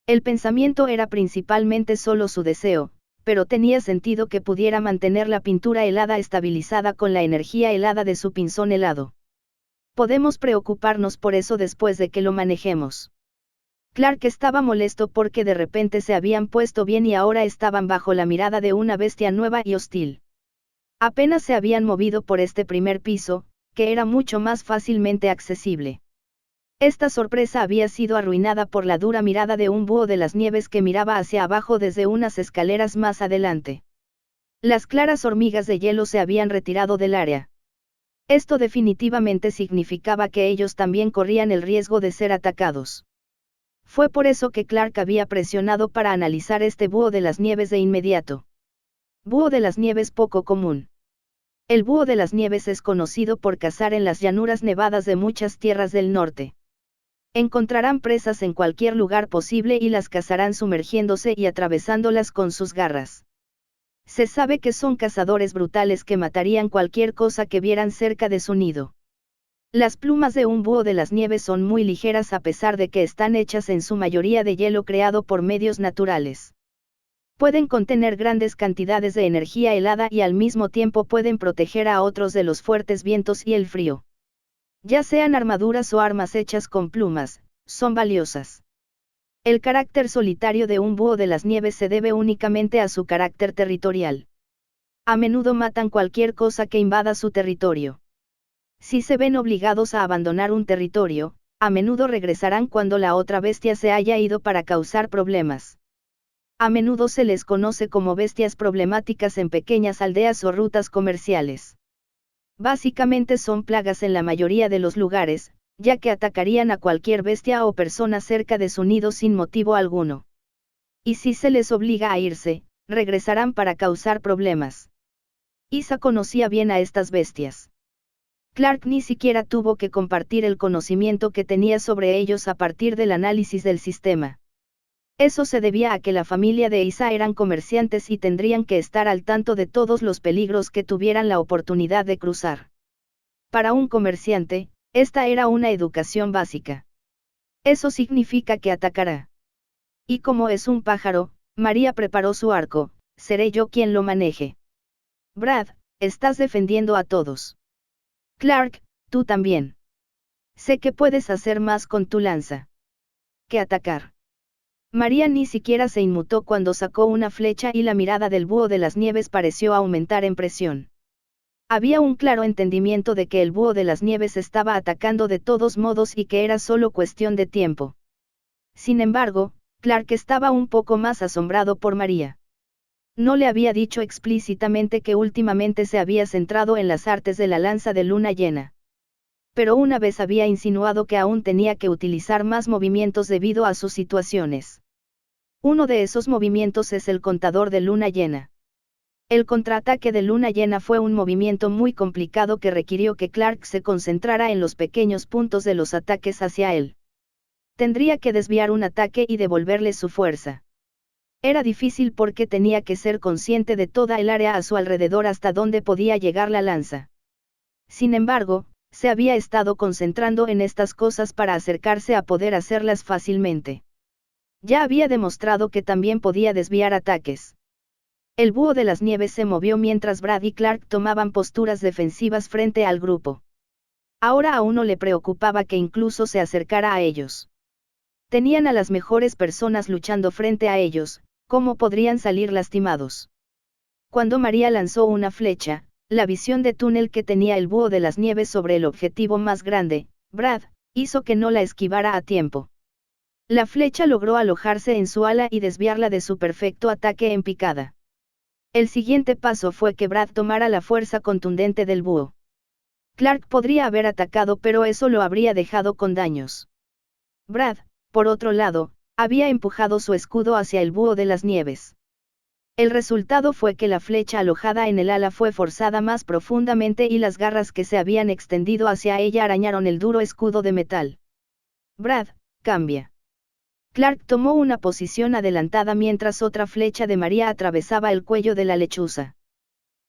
El pensamiento era principalmente solo su deseo, pero tenía sentido que pudiera mantener la pintura helada estabilizada con la energía helada de su pinzón helado. Podemos preocuparnos por eso después de que lo manejemos. Clark estaba molesto porque de repente se habían puesto bien y ahora estaban bajo la mirada de una bestia nueva y hostil. Apenas se habían movido por este primer piso, que era mucho más fácilmente accesible. Esta sorpresa había sido arruinada por la dura mirada de un búho de las nieves que miraba hacia abajo desde unas escaleras más adelante. Las claras hormigas de hielo se habían retirado del área. Esto definitivamente significaba que ellos también corrían el riesgo de ser atacados. Fue por eso que Clark había presionado para analizar este búho de las nieves de inmediato. Búho de las nieves poco común. El búho de las nieves es conocido por cazar en las llanuras nevadas de muchas tierras del norte. Encontrarán presas en cualquier lugar posible y las cazarán sumergiéndose y atravesándolas con sus garras. Se sabe que son cazadores brutales que matarían cualquier cosa que vieran cerca de su nido. Las plumas de un búho de las nieves son muy ligeras a pesar de que están hechas en su mayoría de hielo creado por medios naturales. Pueden contener grandes cantidades de energía helada y al mismo tiempo pueden proteger a otros de los fuertes vientos y el frío. Ya sean armaduras o armas hechas con plumas, son valiosas. El carácter solitario de un búho de las nieves se debe únicamente a su carácter territorial. A menudo matan cualquier cosa que invada su territorio. Si se ven obligados a abandonar un territorio, a menudo regresarán cuando la otra bestia se haya ido para causar problemas. A menudo se les conoce como bestias problemáticas en pequeñas aldeas o rutas comerciales. Básicamente son plagas en la mayoría de los lugares, ya que atacarían a cualquier bestia o persona cerca de su nido sin motivo alguno. Y si se les obliga a irse, regresarán para causar problemas. Isa conocía bien a estas bestias. Clark ni siquiera tuvo que compartir el conocimiento que tenía sobre ellos a partir del análisis del sistema. Eso se debía a que la familia de Isa eran comerciantes y tendrían que estar al tanto de todos los peligros que tuvieran la oportunidad de cruzar. Para un comerciante, esta era una educación básica. Eso significa que atacará. Y como es un pájaro, María preparó su arco, seré yo quien lo maneje. Brad, estás defendiendo a todos. Clark, tú también. Sé que puedes hacer más con tu lanza que atacar. María ni siquiera se inmutó cuando sacó una flecha y la mirada del búho de las nieves pareció aumentar en presión. Había un claro entendimiento de que el búho de las nieves estaba atacando de todos modos y que era solo cuestión de tiempo. Sin embargo, Clark estaba un poco más asombrado por María. No le había dicho explícitamente que últimamente se había centrado en las artes de la lanza de luna llena. Pero una vez había insinuado que aún tenía que utilizar más movimientos debido a sus situaciones. Uno de esos movimientos es el contador de luna llena. El contraataque de luna llena fue un movimiento muy complicado que requirió que Clark se concentrara en los pequeños puntos de los ataques hacia él. Tendría que desviar un ataque y devolverle su fuerza. Era difícil porque tenía que ser consciente de toda el área a su alrededor hasta donde podía llegar la lanza. Sin embargo, se había estado concentrando en estas cosas para acercarse a poder hacerlas fácilmente. Ya había demostrado que también podía desviar ataques. El búho de las nieves se movió mientras Brad y Clark tomaban posturas defensivas frente al grupo. Ahora a uno le preocupaba que incluso se acercara a ellos. Tenían a las mejores personas luchando frente a ellos, ¿cómo podrían salir lastimados? Cuando María lanzó una flecha, la visión de túnel que tenía el búho de las nieves sobre el objetivo más grande, Brad, hizo que no la esquivara a tiempo. La flecha logró alojarse en su ala y desviarla de su perfecto ataque en picada. El siguiente paso fue que Brad tomara la fuerza contundente del búho. Clark podría haber atacado, pero eso lo habría dejado con daños. Brad, por otro lado, había empujado su escudo hacia el búho de las nieves. El resultado fue que la flecha alojada en el ala fue forzada más profundamente y las garras que se habían extendido hacia ella arañaron el duro escudo de metal. Brad, cambia. Clark tomó una posición adelantada mientras otra flecha de María atravesaba el cuello de la lechuza.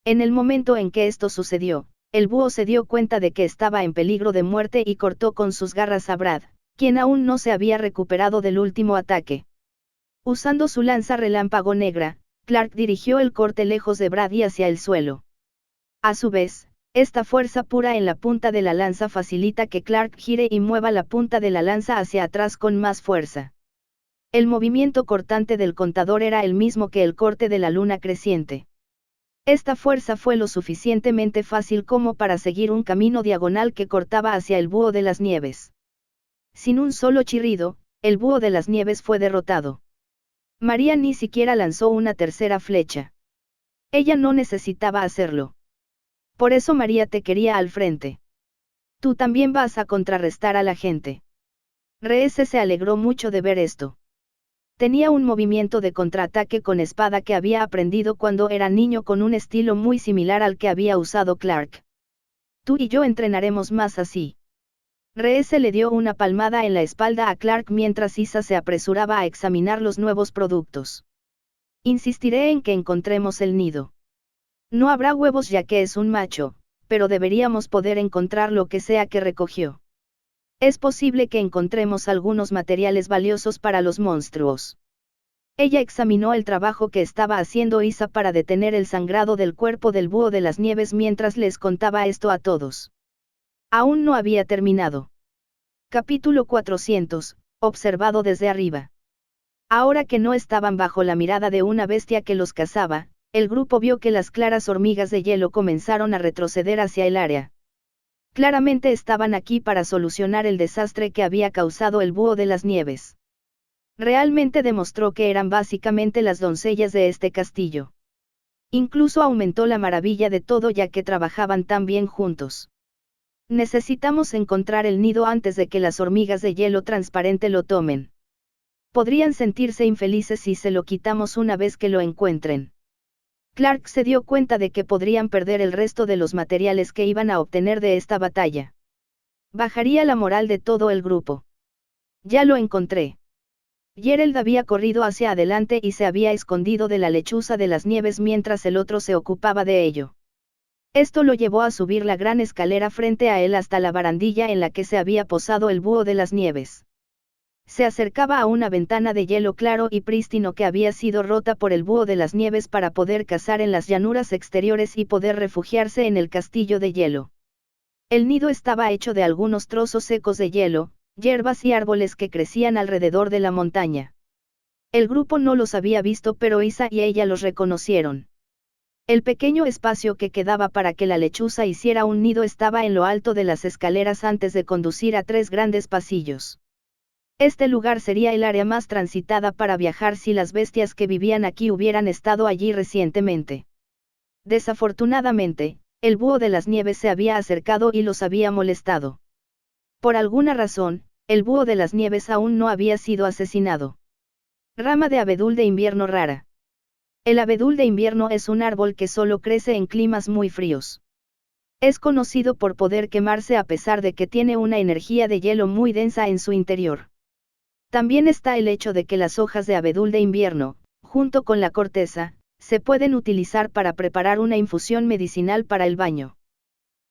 En el momento en que esto sucedió, el búho se dio cuenta de que estaba en peligro de muerte y cortó con sus garras a Brad, quien aún no se había recuperado del último ataque. Usando su lanza relámpago negra, Clark dirigió el corte lejos de Brad y hacia el suelo. A su vez, esta fuerza pura en la punta de la lanza facilita que Clark gire y mueva la punta de la lanza hacia atrás con más fuerza. El movimiento cortante del contador era el mismo que el corte de la luna creciente. Esta fuerza fue lo suficientemente fácil como para seguir un camino diagonal que cortaba hacia el búho de las nieves. Sin un solo chirrido, el búho de las nieves fue derrotado. María ni siquiera lanzó una tercera flecha. Ella no necesitaba hacerlo. Por eso María te quería al frente. Tú también vas a contrarrestar a la gente. Reese se alegró mucho de ver esto. Tenía un movimiento de contraataque con espada que había aprendido cuando era niño con un estilo muy similar al que había usado Clark. Tú y yo entrenaremos más así. Reese le dio una palmada en la espalda a Clark mientras Isa se apresuraba a examinar los nuevos productos. Insistiré en que encontremos el nido. No habrá huevos ya que es un macho, pero deberíamos poder encontrar lo que sea que recogió. Es posible que encontremos algunos materiales valiosos para los monstruos. Ella examinó el trabajo que estaba haciendo Isa para detener el sangrado del cuerpo del búho de las nieves mientras les contaba esto a todos. Aún no había terminado. Capítulo 400, observado desde arriba. Ahora que no estaban bajo la mirada de una bestia que los cazaba, el grupo vio que las claras hormigas de hielo comenzaron a retroceder hacia el área. Claramente estaban aquí para solucionar el desastre que había causado el búho de las nieves. Realmente demostró que eran básicamente las doncellas de este castillo. Incluso aumentó la maravilla de todo ya que trabajaban tan bien juntos. Necesitamos encontrar el nido antes de que las hormigas de hielo transparente lo tomen. Podrían sentirse infelices si se lo quitamos una vez que lo encuentren. Clark se dio cuenta de que podrían perder el resto de los materiales que iban a obtener de esta batalla. Bajaría la moral de todo el grupo. Ya lo encontré. Gerald había corrido hacia adelante y se había escondido de la lechuza de las nieves mientras el otro se ocupaba de ello. Esto lo llevó a subir la gran escalera frente a él hasta la barandilla en la que se había posado el búho de las nieves. Se acercaba a una ventana de hielo claro y prístino que había sido rota por el búho de las nieves para poder cazar en las llanuras exteriores y poder refugiarse en el castillo de hielo. El nido estaba hecho de algunos trozos secos de hielo, hierbas y árboles que crecían alrededor de la montaña. El grupo no los había visto pero Isa y ella los reconocieron. El pequeño espacio que quedaba para que la lechuza hiciera un nido estaba en lo alto de las escaleras antes de conducir a 3 grandes pasillos. Este lugar sería el área más transitada para viajar si las bestias que vivían aquí hubieran estado allí recientemente. Desafortunadamente, el búho de las nieves se había acercado y los había molestado. Por alguna razón, el búho de las nieves aún no había sido asesinado. Rama de abedul de invierno rara. El abedul de invierno es un árbol que solo crece en climas muy fríos. Es conocido por poder quemarse a pesar de que tiene una energía de hielo muy densa en su interior. También está el hecho de que las hojas de abedul de invierno, junto con la corteza, se pueden utilizar para preparar una infusión medicinal para el baño.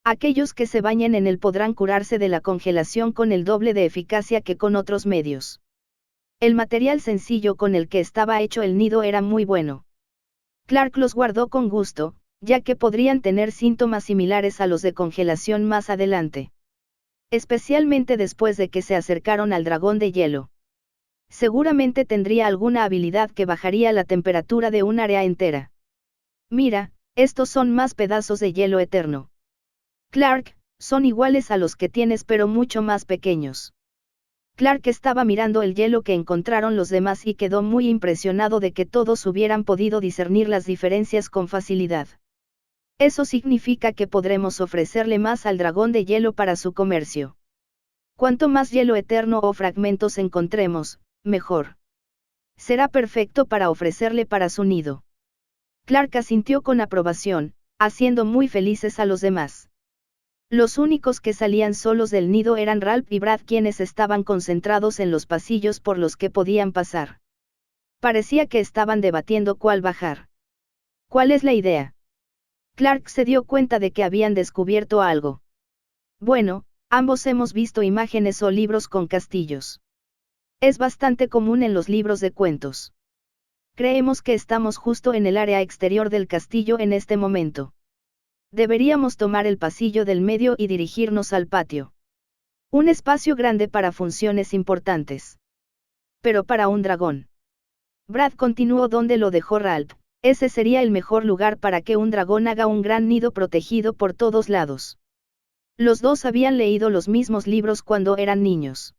Aquellos que se bañen en él podrán curarse de la congelación con el doble de eficacia que con otros medios. El material sencillo con el que estaba hecho el nido era muy bueno. Clark los guardó con gusto, ya que podrían tener síntomas similares a los de congelación más adelante. Especialmente después de que se acercaron al dragón de hielo. Seguramente tendría alguna habilidad que bajaría la temperatura de un área entera. Mira, estos son más pedazos de hielo eterno. Clark, son iguales a los que tienes pero mucho más pequeños. Clark estaba mirando el hielo que encontraron los demás y quedó muy impresionado de que todos hubieran podido discernir las diferencias con facilidad. Eso significa que podremos ofrecerle más al dragón de hielo para su comercio. Cuanto más hielo eterno o fragmentos encontremos, mejor. Será perfecto para ofrecerle para su nido. Clark asintió con aprobación, haciendo muy felices a los demás. Los únicos que salían solos del nido eran Ralph y Brad quienes estaban concentrados en los pasillos por los que podían pasar. Parecía que estaban debatiendo cuál bajar. ¿Cuál es la idea? Clark se dio cuenta de que habían descubierto algo. Bueno, ambos hemos visto imágenes o libros con castillos. Es bastante común en los libros de cuentos. Creemos que estamos justo en el área exterior del castillo en este momento. Deberíamos tomar el pasillo del medio y dirigirnos al patio. Un espacio grande para funciones importantes. Pero para un dragón. Brad continuó donde lo dejó Ralph. Ese sería el mejor lugar para que un dragón haga un gran nido protegido por todos lados. Los dos habían leído los mismos libros cuando eran niños.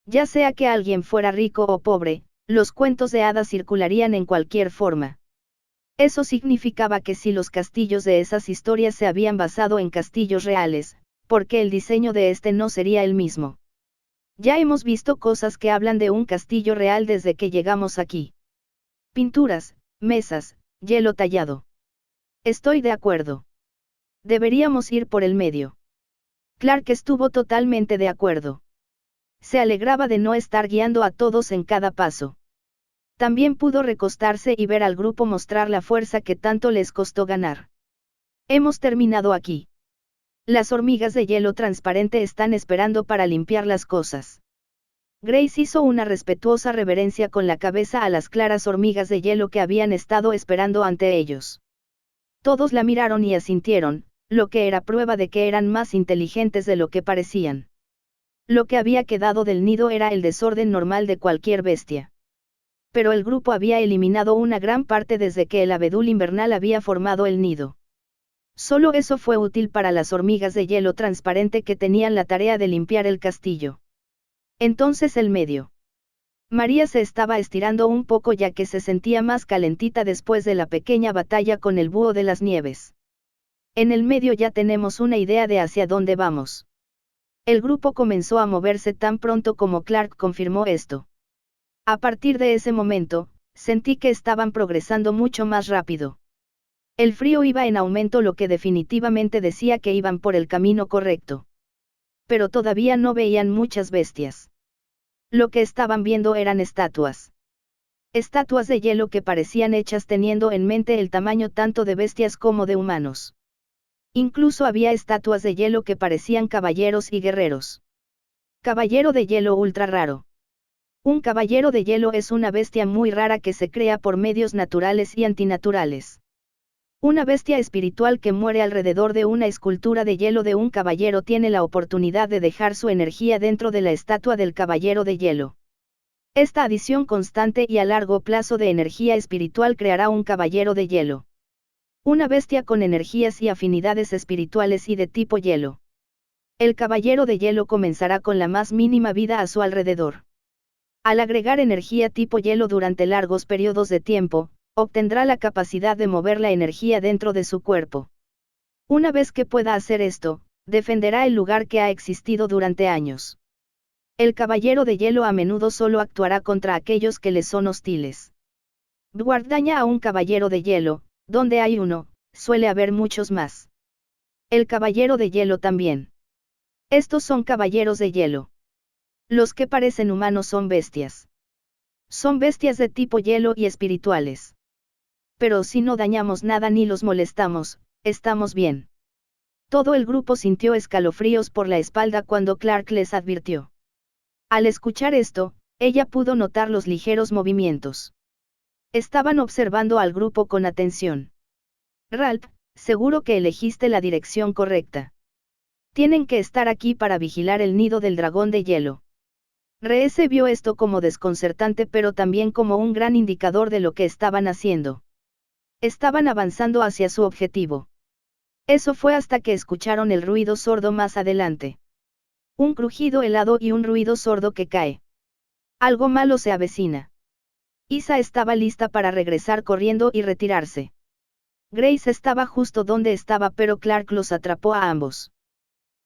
Ya sea que alguien fuera rico o pobre, los cuentos de hadas circularían en cualquier forma. Eso significaba que si los castillos de esas historias se habían basado en castillos reales, ¿por qué el diseño de este no sería el mismo? Ya hemos visto cosas que hablan de un castillo real desde que llegamos aquí. Pinturas, mesas, hielo tallado. Estoy de acuerdo. Deberíamos ir por el medio. Clark estuvo totalmente de acuerdo. Se alegraba de no estar guiando a todos en cada paso. También pudo recostarse y ver al grupo mostrar la fuerza que tanto les costó ganar. Hemos terminado aquí. Las hormigas de hielo transparente están esperando para limpiar las cosas. Grace hizo una respetuosa reverencia con la cabeza a las claras hormigas de hielo que habían estado esperando ante ellos. Todos la miraron y asintieron, lo que era prueba de que eran más inteligentes de lo que parecían. Lo que había quedado del nido era el desorden normal de cualquier bestia. Pero el grupo había eliminado una gran parte desde que el abedul invernal había formado el nido. Solo eso fue útil para las hormigas de hielo transparente que tenían la tarea de limpiar el castillo. Entonces el medio. María se estaba estirando un poco ya que se sentía más calentita después de la pequeña batalla con el búho de las nieves. En el medio ya tenemos una idea de hacia dónde vamos. El grupo comenzó a moverse tan pronto como Clark confirmó esto. A partir de ese momento, sentí que estaban progresando mucho más rápido. El frío iba en aumento, lo que definitivamente decía que iban por el camino correcto. Pero todavía no veían muchas bestias. Lo que estaban viendo eran estatuas. Estatuas de hielo que parecían hechas teniendo en mente el tamaño tanto de bestias como de humanos. Incluso había estatuas de hielo que parecían caballeros y guerreros. Caballero de hielo ultra raro. Un caballero de hielo es una bestia muy rara que se crea por medios naturales y antinaturales. Una bestia espiritual que muere alrededor de una escultura de hielo de un caballero tiene la oportunidad de dejar su energía dentro de la estatua del caballero de hielo. Esta adición constante y a largo plazo de energía espiritual creará un caballero de hielo. Una bestia con energías y afinidades espirituales y de tipo hielo. El caballero de hielo comenzará con la más mínima vida a su alrededor. Al agregar energía tipo hielo durante largos periodos de tiempo, obtendrá la capacidad de mover la energía dentro de su cuerpo. Una vez que pueda hacer esto, defenderá el lugar que ha existido durante años. El caballero de hielo a menudo solo actuará contra aquellos que le son hostiles. Guardaña a un caballero de hielo, donde hay uno, suele haber muchos más. El caballero de hielo también. Estos son caballeros de hielo. Los que parecen humanos son bestias. Son bestias de tipo hielo y espirituales. Pero si no dañamos nada ni los molestamos, estamos bien. Todo el grupo sintió escalofríos por la espalda cuando Clark les advirtió. Al escuchar esto, ella pudo notar los ligeros movimientos. Estaban observando al grupo con atención. Ralph, seguro que elegiste la dirección correcta. Tienen que estar aquí para vigilar el nido del dragón de hielo. Reese vio esto como desconcertante pero también como un gran indicador de lo que estaban haciendo. Estaban avanzando hacia su objetivo. Eso fue hasta que escucharon el ruido sordo más adelante. Un crujido helado y un ruido sordo que cae. Algo malo se avecina. Isa estaba lista para regresar corriendo y retirarse. Grace estaba justo donde estaba pero Clark los atrapó a ambos.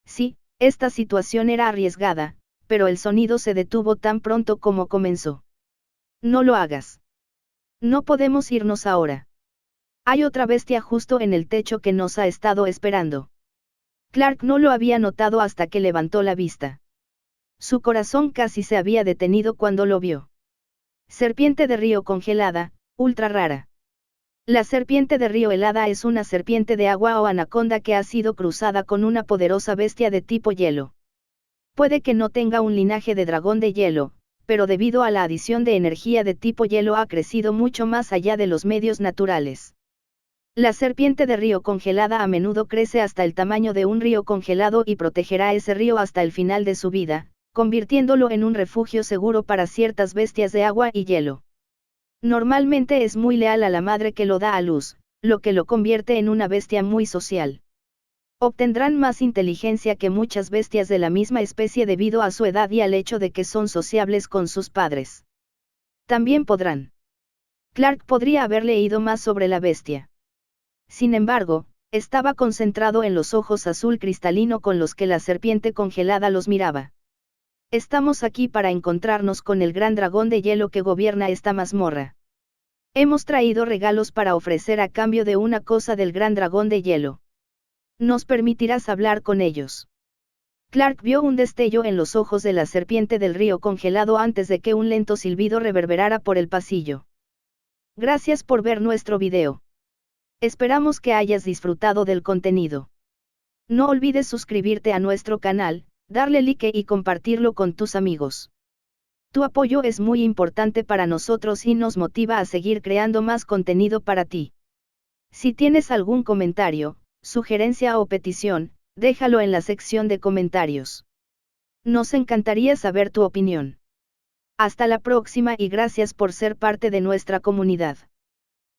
Sí, esta situación era arriesgada, pero el sonido se detuvo tan pronto como comenzó. No lo hagas. No podemos irnos ahora. Hay otra bestia justo en el techo que nos ha estado esperando. Clark no lo había notado hasta que levantó la vista. Su corazón casi se había detenido cuando lo vio. Serpiente de río congelada, ultra rara. La serpiente de río helada es una serpiente de agua o anaconda que ha sido cruzada con una poderosa bestia de tipo hielo. Puede que no tenga un linaje de dragón de hielo, pero debido a la adición de energía de tipo hielo ha crecido mucho más allá de los medios naturales. La serpiente de río congelada a menudo crece hasta el tamaño de un río congelado y protegerá ese río hasta el final de su vida, convirtiéndolo en un refugio seguro para ciertas bestias de agua y hielo. Normalmente es muy leal a la madre que lo da a luz, lo que lo convierte en una bestia muy social. Obtendrán más inteligencia que muchas bestias de la misma especie debido a su edad y al hecho de que son sociables con sus padres. También podrán. Clark podría haber leído más sobre la bestia. Sin embargo, estaba concentrado en los ojos azul cristalino con los que la serpiente congelada los miraba. Estamos aquí para encontrarnos con el gran dragón de hielo que gobierna esta mazmorra. Hemos traído regalos para ofrecer a cambio de una cosa del gran dragón de hielo. ¿Nos permitirás hablar con ellos? Clark vio un destello en los ojos de la serpiente del río congelado antes de que un lento silbido reverberara por el pasillo. Gracias por ver nuestro video. Esperamos que hayas disfrutado del contenido. No olvides suscribirte a nuestro canal, darle like y compartirlo con tus amigos. Tu apoyo es muy importante para nosotros y nos motiva a seguir creando más contenido para ti. Si tienes algún comentario, sugerencia o petición, déjalo en la sección de comentarios. Nos encantaría saber tu opinión. Hasta la próxima y gracias por ser parte de nuestra comunidad.